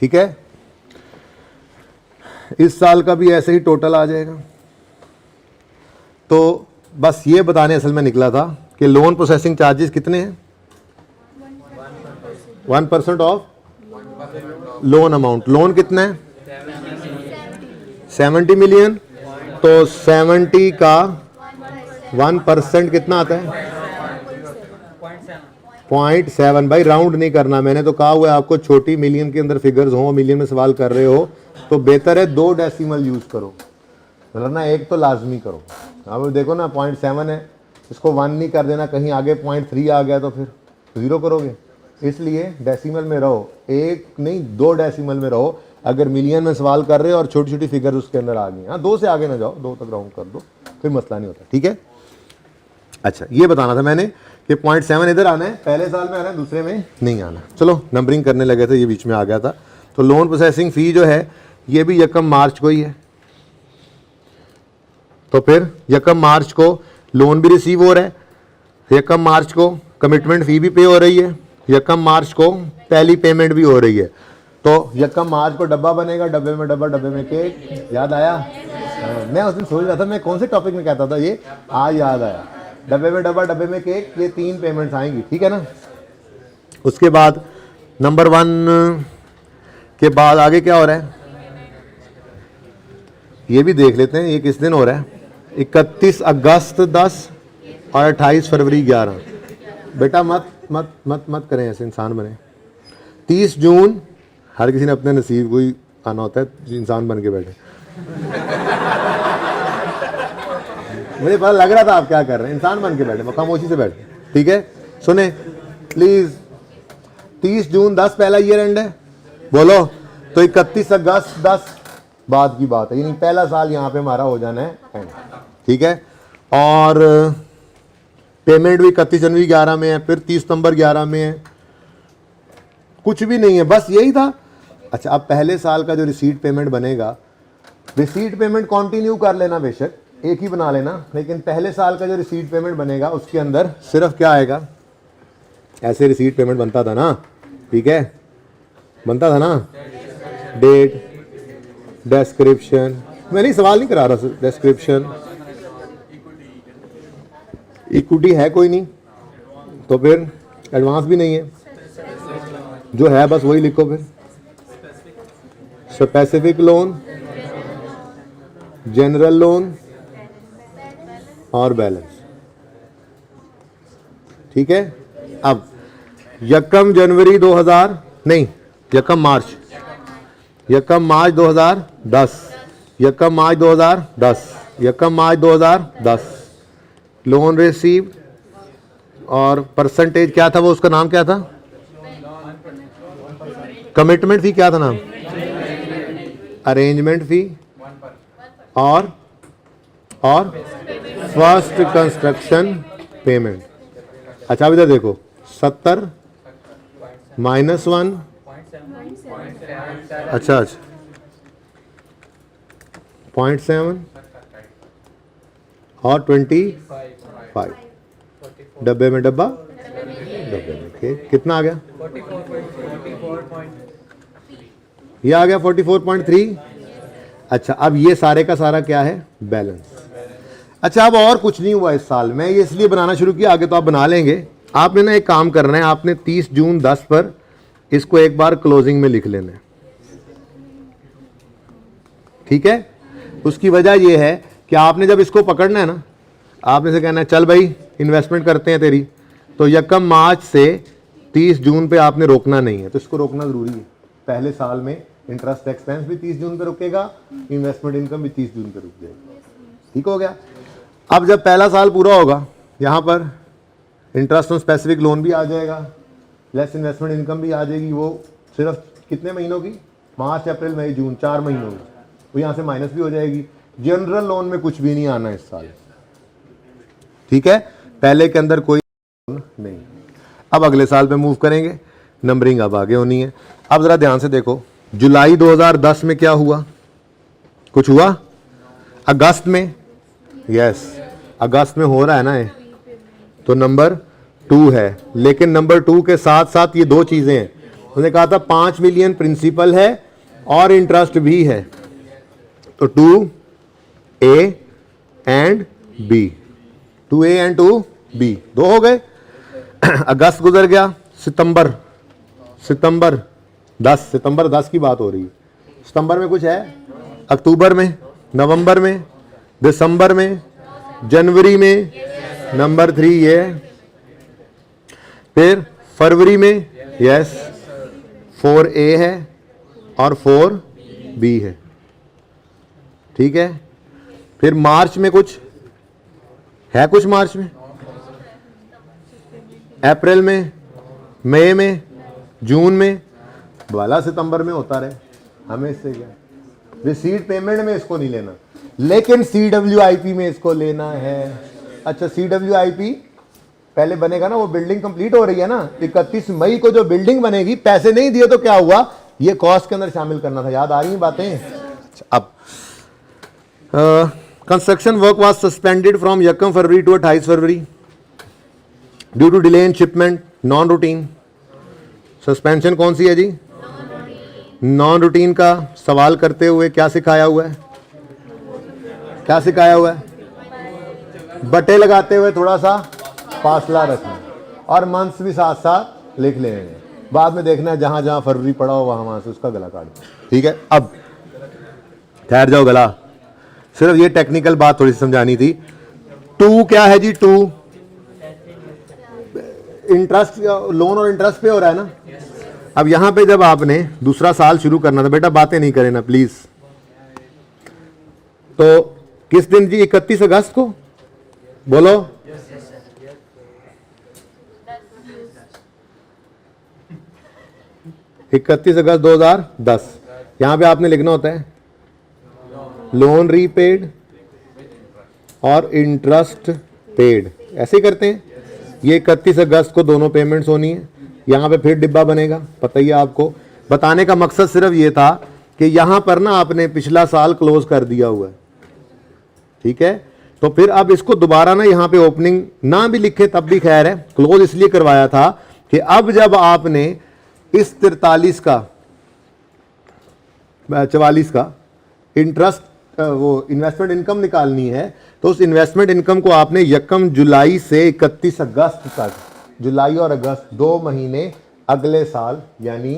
ठीक है। इस साल का भी ऐसे ही टोटल आ जाएगा। तो बस ये बताने असल में निकला था कि लोन प्रोसेसिंग चार्जेस कितने हैं? 1% ऑफ लोन अमाउंट। लोन कितना है? 70 मिलियन। तो 70 का 1% कितना आता है? 0.7। भाई राउंड नहीं करना, मैंने तो कहा हुआ है आपको, छोटी मिलियन के अंदर फिगर्स हो, मिलियन में सवाल कर रहे हो तो बेहतर है 2 डेसिमल यूज करो, मतलब ना 1 तो लाजमी करो। अब देखो ना 0.7 है, इसको 1 नहीं कर देना, कहीं आगे 0.3 आ गया तो फिर 0 करोगे। इसलिए डेसिमल में रहो, 1 नहीं 2 डेसिमल में रहो। अगर मिलियन में सवाल कर रहे हो और छोटी छोटी फिगर उसके अंदर आ गई, हाँ 2 से आगे ना जाओ, 2 तक राउंड कर दो, फिर मसला नहीं होता। ठीक है। अच्छा, ये बताना था मैंने कि 0.7 इधर आना है, पहले साल में आना है, दूसरे में नहीं आना। चलो नंबरिंग करने लगे थे, ये बीच में आ गया था। तो लोन प्रोसेसिंग फी जो है ये भी यकम मार्च को ही है, तो फिर यकम मार्च को लोन भी रिसीव हो रहा है, यकम मार्च को कमिटमेंट फी भी पे हो रही है, यकम मार्च को पहली पेमेंट भी हो रही है। तो यकम मार्च को डब्बा बनेगा, डब्बे में डब्बा, डब्बे में केक। याद आया? मैं उस दिन सोच रहा था मैं कौन से टॉपिक में कहता था, ये आज याद आया। डब्बे में डब्बा, डब्बे में केक, ये 3 पेमेंट्स आएंगी। ठीक है ना। उसके बाद नंबर 1 के बाद आगे क्या हो रहा है ये भी देख लेते हैं। ये किस दिन हो रहा है? 31 अगस्त 10 और 28 फरवरी 11। बेटा मत मत मत मत करें ऐसे, इंसान बने। 30 जून, हर किसी ने अपने नसीब को ही आना होता है, इंसान बन के बैठे। मुझे पता लग रहा था आप क्या कर रहे हैं, इंसान बन के बैठे, खामोशी से बैठे। ठीक है, सुने प्लीज। 30 जून 10 पहला ईयर एंड है, बोलो तो 31 अगस्त 10 बाद की बात है, यानी पहला साल यहाँ पे हमारा हो जाना है एंड। ठीक है, और पेमेंट भी 31 जनवरी 11 में है, फिर 30 सितंबर 11 में है, कुछ भी नहीं है, बस यही था। अच्छा, अब पहले साल का जो रिसीट पेमेंट बनेगा, रिसीट पेमेंट कंटिन्यू कर लेना, बेशक एक ही बना लेना, लेकिन पहले साल का जो रिसीट पेमेंट बनेगा उसके अंदर सिर्फ क्या आएगा, ऐसे रिसीट पेमेंट बनता था ना, ठीक है, बनता था ना, डेट, डिस्क्रिप्शन, मैं नहीं सवाल नहीं करा रहा, डिस्क्रिप्शन, इक्विटी है कोई नहीं तो फिर एडवांस भी नहीं है, जो है बस वही लिखो, फिर स्पेसिफिक लोन, जनरल लोन और बैलेंस। ठीक है, अब यकम जनवरी 2000 नहीं, यकम मार्च 2010, यकम मार्च 2010, यकम मार्च 2010 लोन रिसीव, और परसेंटेज क्या था वो, उसका नाम क्या था, कमिटमेंट फी क्या था नाम, अरेंजमेंट फी, और फर्स्ट कंस्ट्रक्शन पेमेंट। अच्छा अब इधर देखो, 70 -1, अच्छा 0.7 और 25, डब्बे में डब्बा, डब्बे में खेत, कितना आ गया, ये आ गया 44.3। अच्छा, अब ये सारे का सारा क्या है, बैलेंस। अच्छा, अब और कुछ नहीं हुआ इस साल में, ये इसलिए बनाना शुरू किया, आगे तो आप बना लेंगे। आपने ना एक काम करना है, आपने 30 जून 10 पर इसको एक बार क्लोजिंग में लिख लेना है, ठीक है। उसकी वजह यह है कि आपने जब इसको पकड़ना है ना, आपने से कहना है चल भाई इन्वेस्टमेंट करते हैं तेरी, तो यकम मार्च से 30 जून पे आपने रोकना नहीं है, तो इसको रोकना जरूरी है। पहले साल में इंटरेस्ट एक्सपेंस भी 30 जून पे रुकेगा, इन्वेस्टमेंट इनकम भी 30 जून पे रुक जाएगी, ठीक हो गया। अब जब पहला साल पूरा होगा, यहाँ पर इंटरेस्ट ऑन स्पेसिफिक लोन भी आ जाएगा, लेस इन्वेस्टमेंट इनकम भी आ जाएगी। वो सिर्फ कितने महीनों की, मार्च अप्रैल मई जून, 4 महीनों की, वो यहाँ से माइनस भी हो जाएगी। जनरल लोन में कुछ भी नहीं आना इस साल, ठीक है, पहले के अंदर कोई नहीं। अब अगले साल पे मूव करेंगे, नंबरिंग अब आगे होनी है। अब जरा ध्यान से देखो, जुलाई 2010 में क्या हुआ, कुछ हुआ, अगस्त में, यस अगस्त में हो रहा है ना ये, तो नंबर 2 है। लेकिन नंबर 2 के साथ साथ ये दो चीजें हैं, उन्होंने कहा था 5 मिलियन प्रिंसिपल है और इंटरेस्ट भी है, तो 2A and B, 2A and 2B, दो हो गए। अगस्त गुजर गया, सितंबर 10 की बात हो रही है। सितंबर में कुछ है, अक्टूबर में, नवंबर में, दिसंबर में, जनवरी में, नंबर 3 ये है, फिर फरवरी में, यस 4A है और 4B है, ठीक है। फिर मार्च में कुछ है, कुछ मार्च में, अप्रैल में, मई में, जून में, वाला सितंबर में होता रहे, हमें इससे क्या। रिसीट पेमेंट में इसको नहीं लेना, लेकिन CWIP में इसको लेना है। अच्छा, CWIP पहले बनेगा ना, वो बिल्डिंग कंप्लीट हो रही है ना, 31 मई को जो बिल्डिंग बनेगी, पैसे नहीं दिए तो क्या हुआ, ये कॉस्ट के अंदर शामिल करना था, याद आ रही है बातें। अब construction work was suspended from यकम February to 28 February due to delay in shipment, non routine. Suspension कौन सी है जी, नॉन रूटीन का सवाल करते हुए क्या सिखाया हुआ है, क्या सिखाया हुआ है, बटे लगाते हुए थोड़ा सा फासला रखना और मंथ्स भी साथ साथ लिख लेंगे, बाद में देखना है जहां जहां फरवरी पड़ा हो वहां से उसका गला काट दो, ठीक है। अब ठहर जाओ गला, सिर्फ ये टेक्निकल बात थोड़ी सी समझानी थी। 2 क्या है जी, 2 इंटरेस्ट, लोन और इंटरेस्ट पे हो रहा है ना। अब यहां पे जब आपने दूसरा साल शुरू करना था, बेटा बातें नहीं करें ना प्लीज, तो किस दिन जी? 31 अगस्त को बोलो। 31 अगस्त 2010। यहां पे आपने लिखना होता है लोन रीपेड और इंटरेस्ट पेड, ऐसे ही करते हैं। ये 31 अगस्त को दोनों पेमेंट्स होनी है। यहां पे फिर डिब्बा बनेगा, पता ही है आपको। बताने का मकसद सिर्फ ये था कि यहां पर ना आपने पिछला साल क्लोज कर दिया हुआ है, ठीक है। तो फिर अब इसको दोबारा ना यहां पे ओपनिंग ना भी लिखे तब भी खैर है, क्लोज इसलिए करवाया था कि अब जब आपने इस 43 का 44 का इंटरेस्ट वो इन्वेस्टमेंट इनकम निकालनी है, तो उस इन्वेस्टमेंट इनकम को आपने 1 जुलाई से 31 अगस्त तक, जुलाई और अगस्त 2 महीने अगले साल यानी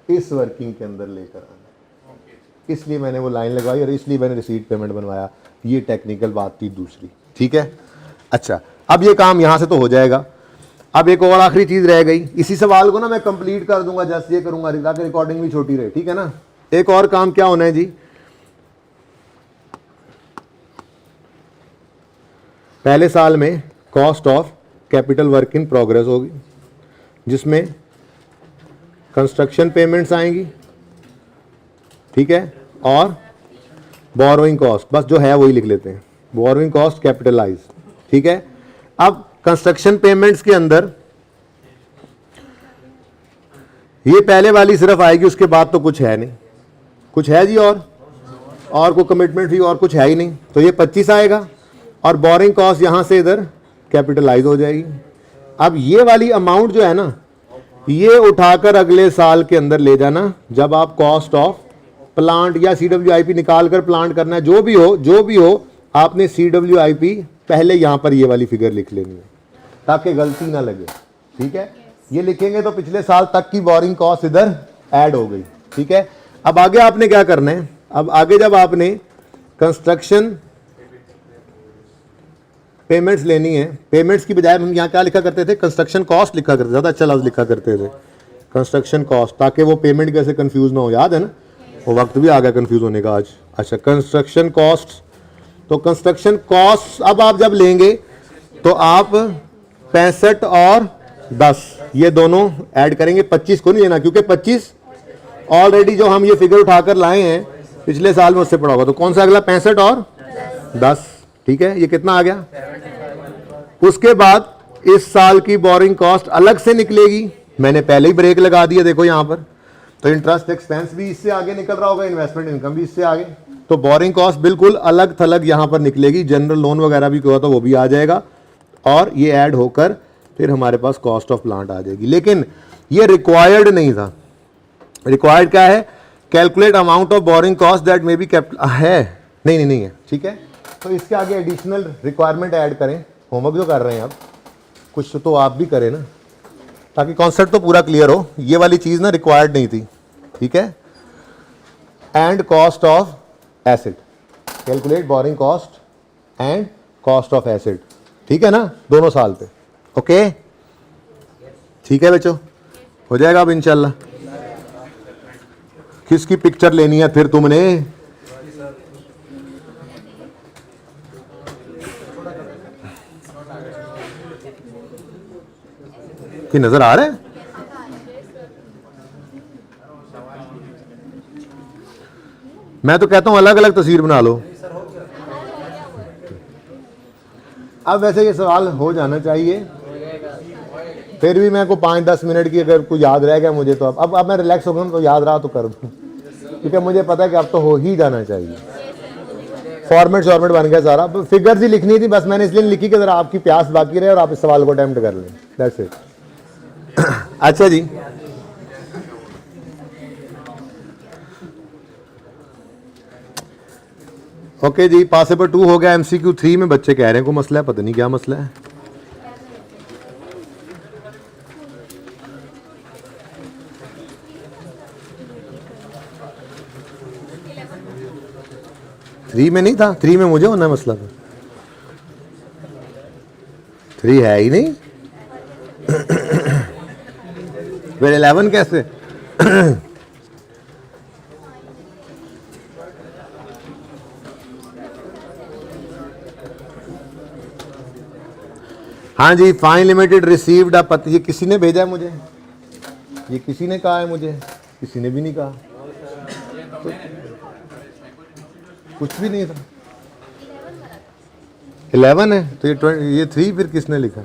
इस वर्किंग के अंदर लेकर आना। इसलिए मैंने वो लाइन लगवाई और इसलिए मैंने रिसीट पेमेंट बनवाया। ये टेक्निकल बात थी दूसरी, ठीक है। अच्छा, अब ये काम यहां से तो हो जाएगा। अब एक और आखिरी चीज रह गई, इसी सवाल को ना मैं कंप्लीट कर दूंगा, जस्ट ये करूंगा ताकि रिकॉर्डिंग भी छोटी रहे, ठीक है ना। एक और काम क्या होना है जी, पहले साल में cost of capital work in progress होगी, जिसमें कंस्ट्रक्शन पेमेंट्स आएंगी, ठीक है, और बोरोइंग कॉस्ट, बस जो है वही लिख लेते हैं, बोरोइंग कॉस्ट कैपिटलाइज, ठीक है। अब कंस्ट्रक्शन पेमेंट्स के अंदर ये पहले वाली सिर्फ आएगी, उसके बाद तो कुछ है नहीं। कुछ है जी? और कोई कमिटमेंट फी और कुछ है ही नहीं, तो ये 25 आएगा और बोरिंग कॉस्ट यहां से इधर कैपिटलाइज हो जाएगी। अब ये वाली अमाउंट जो है ना, ये उठाकर अगले साल के अंदर ले जाना, जब आप कॉस्ट ऑफ प्लांट या CWIP निकाल कर प्लांट करना है, जो भी हो आपने CWIP पहले यहां पर ये वाली फिगर लिख लेनी है ताकि गलती ना लगे, ठीक है। ये लिखेंगे तो पिछले साल तक की बोरिंग कॉस्ट इधर ऐड हो गई, ठीक है। अब आगे आपने क्या करना है, अब आगे जब आपने कंस्ट्रक्शन पेमेंट्स लेनी है, पेमेंट्स की बजाय हम यहाँ क्या लिखा करते थे, कंस्ट्रक्शन कॉस्ट लिखा करते थे, ज़्यादा अच्छा लफ्ज़ लिखा करते थे कंस्ट्रक्शन कॉस्ट, ताकि वो पेमेंट कैसे कंफ्यूज ना हो, याद है ना। वो वक्त भी आ गया कंफ्यूज होने का आज। अच्छा, कंस्ट्रक्शन कॉस्ट, तो कंस्ट्रक्शन कॉस्ट अब आप जब लेंगे तो आप 65 और 10 ये दोनों ऐड करेंगे, 25 को नहीं लेना, क्योंकि 25 ऑलरेडी जो हम ये फिगर उठाकर लाए हैं पिछले साल में उससे पड़ा होगा। तो कौन सा अगला, 65 और 10, ठीक है। ये कितना आ गया? उसके बाद इस साल की बोरिंग कॉस्ट अलग से निकलेगी, मैंने पहले ही ब्रेक लगा दिया, देखो यहां पर। तो इंटरेस्ट एक्सपेंस भी इससे आगे निकल रहा होगा, इन्वेस्टमेंट इनकम भी इससे आगे, तो बोरिंग कॉस्ट बिल्कुल अलग थलग यहां पर निकलेगी। जनरल लोन वगैरह भी हुआ तो वो भी आ जाएगा और ये ऐड होकर फिर हमारे पास कॉस्ट ऑफ प्लांट आ जाएगी। लेकिन ये रिक्वायर्ड नहीं था। रिक्वायर्ड क्या है? Calculate amount of borrowing cost that may B capital है, नहीं है, ठीक है। तो इसके आगे एडिशनल रिक्वायरमेंट ऐड करें। होमवर्क जो कर रहे हैं आप, कुछ तो आप भी करें ना, ताकि कॉन्सेप्ट तो पूरा क्लियर हो। ये वाली चीज़ ना रिक्वायर्ड नहीं थी, ठीक है। And cost of asset, calculate borrowing cost and cost of asset, ठीक है ना, दोनों साल पे। ओके, ठीक है बच्चों, हो जाएगा अब इंशाल्लाह। किसकी पिक्चर लेनी है फिर तुमने? कि नजर आ रहा है? मैं तो कहता हूं अलग अलग तस्वीर बना लो। अब वैसे ये सवाल हो जाना चाहिए, फिर भी मैं को 5-10 मिनट की अगर कोई याद रह गया मुझे तो अब मैं रिलैक्स हो गया, तो याद रहा तो कर दूं, क्योंकि मुझे पता है कि अब तो हो ही जाना चाहिए। फॉर्मेट बन गया सारा, फिगर्स ही लिखनी थी बस, मैंने इसलिए लिखी कि जरा आपकी प्यास बाकी रहे और आप इस सवाल को अटेम्प्ट कर लें, दैट्स इट। अच्छा जी, ओके जी, पास पेपर 2 हो गया। MCQ 3 में बच्चे कह रहे हैं कोई मसला है, पता नहीं क्या मसला है। थ्री में नहीं था, 3 में मुझे होना मसला था, 3 है ही नहीं। फिर 11 कैसे? हाँ जी, फाइन लिमिटेड रिसीव्ड अ पत्र, ये किसी ने भेजा है मुझे, ये किसी ने कहा है मुझे, किसी ने भी नहीं कहा, तो कुछ भी नहीं था। 11 है तो ये 3 फिर किसने लिखा?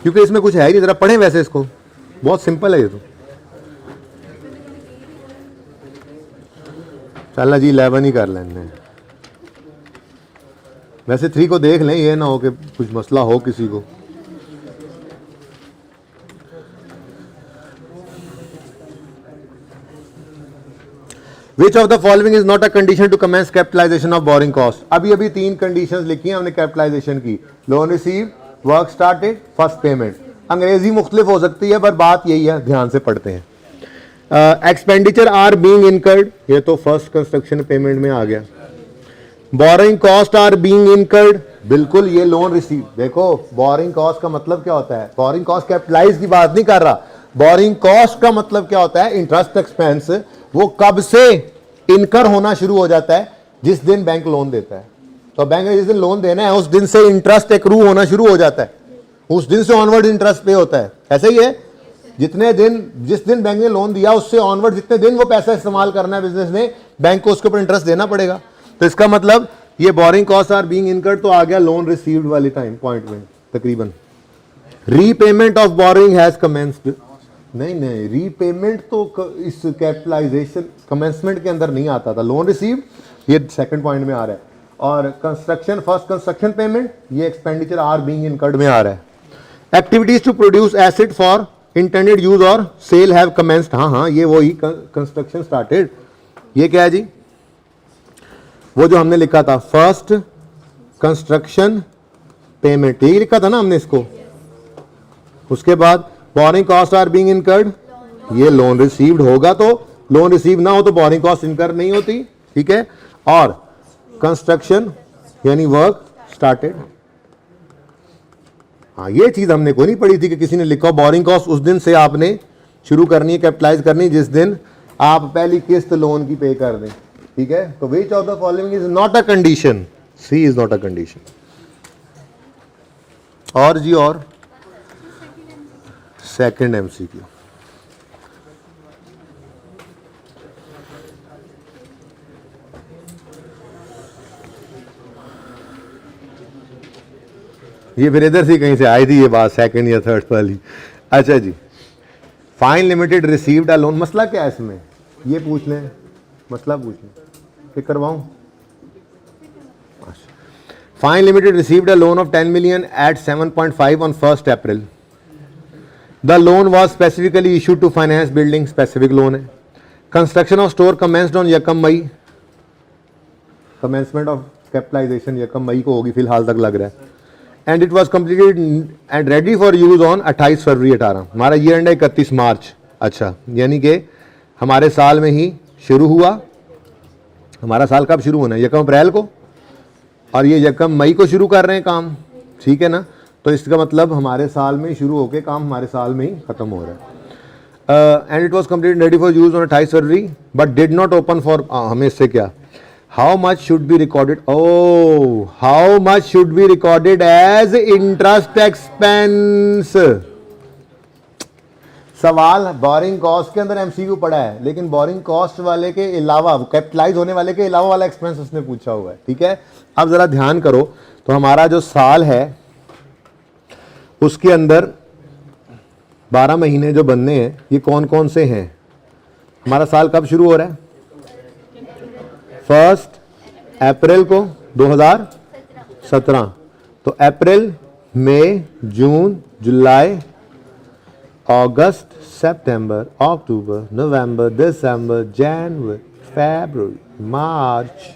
क्योंकि इसमें कुछ है ही नहीं, जरा पढ़ें वैसे इसको, बहुत सिंपल है ये तो। चलना जी 11 ही कर लेंगे, वैसे 3 को देख लें, ये ना हो कि कुछ मसला हो किसी को। Which of the following is not a condition to commence capitalization of borrowing cost? अभी 3 कंडीशंस लिखी हैं हमने कैपिटलाइजेशन की। Loan receive, work started, first payment. अंग्रेजी मुख्तलिफ हो सकती है पर बात यही है, ध्यान से पढ़ते हैं। एक्सपेंडिचर आर बीइंग इनकर्ड, ये तो फर्स्ट कंस्ट्रक्शन पेमेंट में आ गया। Borrowing cost are being incurred, बिल्कुल ये लोन रिसीव। देखो बोरिंग कॉस्ट का मतलब क्या होता है? बोरिंग कॉस्ट कैपिटलाइज की बात नहीं कर रहा, बोरिंग कॉस्ट का मतलब क्या होता है? Interest expense. वो कब से इनकर होना शुरू हो जाता है? जिस दिन बैंक लोन देता है। तो बैंक ने जिस दिन लोन देना है उस दिन से इंटरेस्ट एक्रू होना शुरू हो जाता है, उस दिन से ऑनवर्ड इंटरेस्ट पे होता है। ऐसा ही है, जिस दिन बैंक ने लोन दिया उससे ऑनवर्ड जितने दिन वो पैसा इस्तेमाल करना है बिजनेस ने, बैंक को उसके ऊपर इंटरेस्ट देना पड़ेगा। तो इसका मतलब ये borrowing cost are being incurred तो आ गया लोन रिसीव्ड वाले टाइम पॉइंट में तकरीबन। Repayment of borrowing has commenced, नहीं रीपेमेंट तो इस कैपिटलाइजेशन कमेंसमेंट के अंदर नहीं आता था। लोन रिसीव ये सेकंड पॉइंट में आ रहा है, और कंस्ट्रक्शन फर्स्ट कंस्ट्रक्शन पेमेंट ये एक्सपेंडिचर आर बीइंग इनकर्ड में आ रहा है। Activities to produce asset for intended use और सेल हैव कमेंस्ड, हाँ ये वही कंस्ट्रक्शन स्टार्टेड। ये क्या है जी? वो जो हमने लिखा था फर्स्ट कंस्ट्रक्शन पेमेंट, यही लिखा था ना हमने इसको। उसके बाद borrowing cost are being incurred, ये लोन रिसीव्ड होगा, तो लोन रिसीव ना हो तो बोरिंग कॉस्ट इनकर नहीं होती, ठीक है। और कंस्ट्रक्शन यानी वर्क स्टार्टेड, हाँ ये चीज हमने कोई नहीं पढ़ी थी कि किसी ने लिखा बोरिंग कॉस्ट उस दिन से आपने शुरू करनी है, कैपिटलाइज करनी जिस दिन आप पहली किस्त लोन की पे कर दें, ठीक है। तो which of the following is not a condition? C is not a condition. और जी और सेकंड एमसीक्यू, ये फिर इधर से कहीं से आई थी ये बात, सेकंड या थर्ड वाली। अच्छा जी, fine limited received a loan, मसला क्या है इसमें? ये पूछ लें, मसला पूछ लें कि करवाऊं। Fine limited received a loan of 10 million at 7.5 on 1st April. The loan was specifically issued to finance building, specific loan है। Construction of store commenced on यकम मई, commencement of capitalization यकम मई को होगी फिलहाल तक लग रहा है। And it was completed and ready for use on 28 फरवरी 18। हमारा ईयर एंड है 31 मार्च। अच्छा, यानी कि हमारे साल में ही शुरू हुआ। हमारा साल कब शुरू होना है? यकम अप्रैल को, और ये यकम मई को शुरू कर रहे हैं काम, ठीक है ना। तो इसका मतलब हमारे साल में शुरू होके काम हमारे साल में ही खत्म हो रहा है। And it was completed ready for use on 28 February but did not open for, हमें इससे क्या, how much should be recorded, oh how much should be recorded as interest expense. सवाल बोरिंग कॉस्ट के अंदर एमसीक्यू पड़ा है, लेकिन borrowing cost वाले के अलावा, कैपिटलाइज होने वाले के अलावा वाला एक्सपेंस उसने पूछा हुआ है, ठीक है। अब जरा ध्यान करो, तो हमारा जो साल है उसके अंदर 12 महीने जो बनने हैं, ये कौन कौन से हैं? हमारा साल कब शुरू हो रहा है? 1 अप्रैल को 2017। तो अप्रैल, मई, जून, जुलाई, अगस्त, सितंबर, अक्टूबर, नवंबर, दिसंबर, जनवरी, फरवरी, मार्च।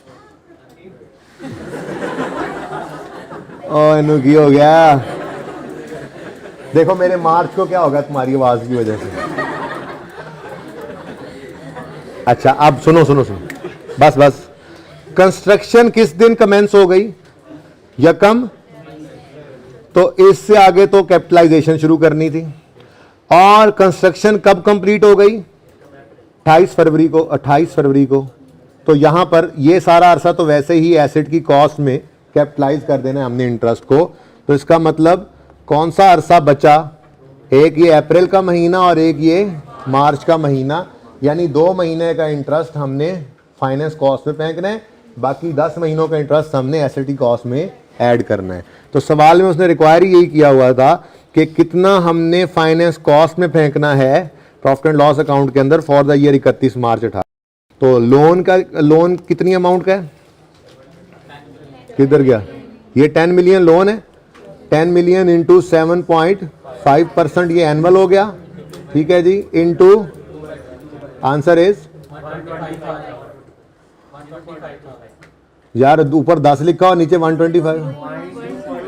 इनू की हो गया? देखो मेरे मार्च को क्या होगा तुम्हारी आवाज की वजह से। अच्छा अब सुनो सुनो सुनो, बस कंस्ट्रक्शन किस दिन कमेंस हो गई? यकम, तो इससे आगे तो कैपिटलाइजेशन शुरू करनी थी। और कंस्ट्रक्शन कब कंप्लीट हो गई? 28 फरवरी को। तो यहां पर ये सारा अरसा तो वैसे ही एसेट की कॉस्ट में कैपिटलाइज कर देना है हमने इंटरेस्ट को। तो इसका मतलब कौन सा अरसा बचा? एक ये अप्रैल का महीना और एक ये मार्च का महीना, यानी 2 महीने का इंटरेस्ट हमने फाइनेंस कॉस्ट में फेंकना है, बाकी 10 महीनों का इंटरेस्ट हमने एसेट की कॉस्ट में ऐड करना है। तो सवाल में उसने रिक्वायर यही किया हुआ था कि कितना हमने फाइनेंस कॉस्ट में फेंकना है प्रॉफिट एंड लॉस अकाउंट के अंदर फॉर द ईयर 31 मार्च 18। तो लोन कितनी अमाउंट का है? किधर गया? ये 10 मिलियन लोन है। 10 मिलियन इंटू 7.5% ये एनुअल हो गया, ठीक है जी, इंटू आंसर इज यार ऊपर 10 लिखा और नीचे 125,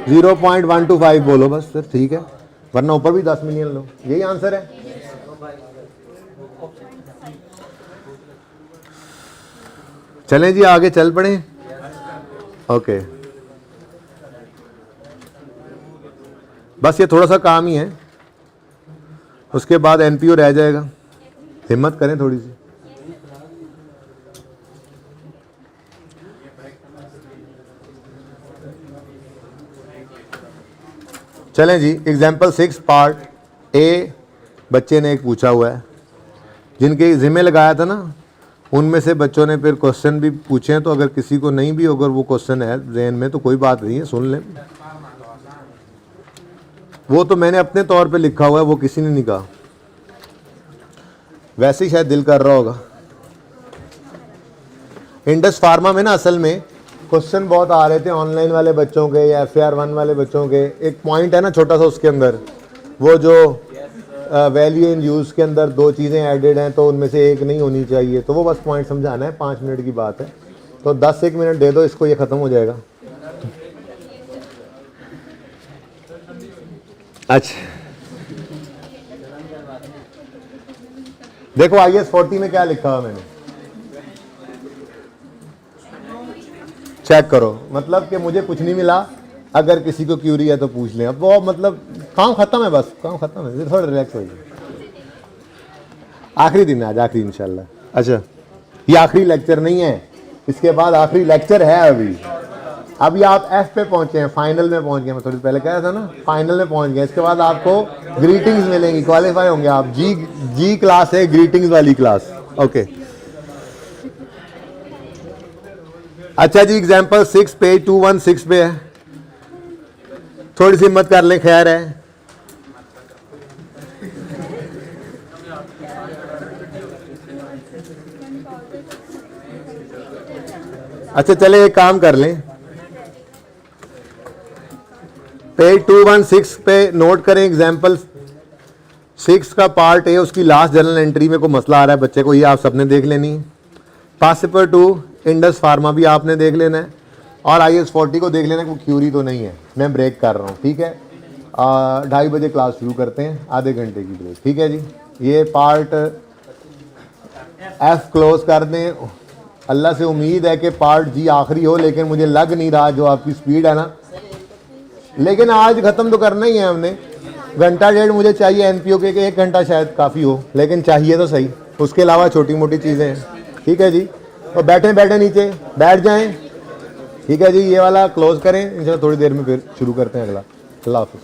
0.125 बोलो बस फिर, ठीक है, वरना ऊपर भी 10 मिलियन लो, यही आंसर है। चलें जी आगे चल पड़े। ओके, बस ये थोड़ा सा काम ही है, उसके बाद एनपीओ रह जाएगा। हिम्मत करें थोड़ी सी। चलें जी, एग्जाम्पल 6 पार्ट ए बच्चे ने एक पूछा हुआ है, जिनके जिम्मे लगाया था ना उनमें से बच्चों ने फिर क्वेश्चन भी पूछे हैं। तो अगर किसी को नहीं भी अगर वो क्वेश्चन है जहन में तो कोई बात नहीं है, सुन लें। वो तो मैंने अपने तौर पे लिखा हुआ है, वो किसी ने नहीं कहा, वैसे ही शायद दिल कर रहा होगा। इंडस फार्मा में ना असल में क्वेश्चन बहुत आ रहे थे ऑनलाइन वाले बच्चों के या FAR1 वाले बच्चों के। एक पॉइंट है ना छोटा सा उसके अंदर, वो जो वैल्यू इन यूज़ के अंदर 2 चीज़ें एडेड हैं तो उनमें से एक नहीं होनी चाहिए, तो वो बस पॉइंट समझाना है। 5 मिनट की बात है, तो 10-1 मिनट दे दो इसको, ये ख़त्म हो जाएगा। अच्छा देखो IAS 40 में क्या लिखा हुआ मैंने, चेक करो। मतलब कि मुझे कुछ नहीं मिला, अगर किसी को क्यूरी है तो पूछ लें। अब वो मतलब काम खत्म है, बस काम खत्म है, थोड़ा रिलैक्स हो जाए। आखिरी दिन है आज, आखिरी इंशाल्लाह। अच्छा ये आखिरी लेक्चर नहीं है, इसके बाद आखिरी लेक्चर है। अभी आप F पे पहुंचे हैं, फाइनल में पहुंच गए। मैं थोड़ी पहले कहा था ना, फाइनल में पहुंच गए। इसके बाद आपको ग्रीटिंग्स मिलेंगी, क्वालिफाई होंगे आप। जी क्लास है, ग्रीटिंग्स वाली क्लास। ओके अच्छा जी, एग्जाम्पल 6 पेज 216 पे है, थोड़ी सी हिम्मत कर लें, खैर है। अच्छा चले एक काम कर लें, पेज 216 पे नोट करें एग्जाम्पल 6 का पार्ट ए, उसकी लास्ट जर्नल एंट्री में कोई मसला आ रहा है बच्चे को, ये आप सबने देख लेनी है। पास पेपर 2 इंडस फार्मा भी आपने देख लेना है, और IAS 40 को देख लेना, कोई क्यूरी तो नहीं है। मैं ब्रेक कर रहा हूँ, ठीक है। 2:30 बजे क्लास शुरू करते हैं, आधे घंटे की ब्रेक, ठीक है जी। ये पार्ट F क्लोज कर दें। अल्लाह से उम्मीद है कि पार्ट G आखिरी हो, लेकिन मुझे लग नहीं रहा, जो आपकी स्पीड है ना। लेकिन आज ख़त्म तो करना ही है हमने, घंटा डेढ़ मुझे चाहिए एनपीओ के, 1 घंटा शायद काफ़ी हो, लेकिन चाहिए तो सही। उसके अलावा छोटी मोटी चीज़ें हैं, ठीक है जी। और बैठे नीचे बैठ जाएं, ठीक है जी। ये वाला क्लोज करें, इंशाल्लाह थोड़ी देर में फिर शुरू करते हैं अगला। अल्लाह हाफ़िज़।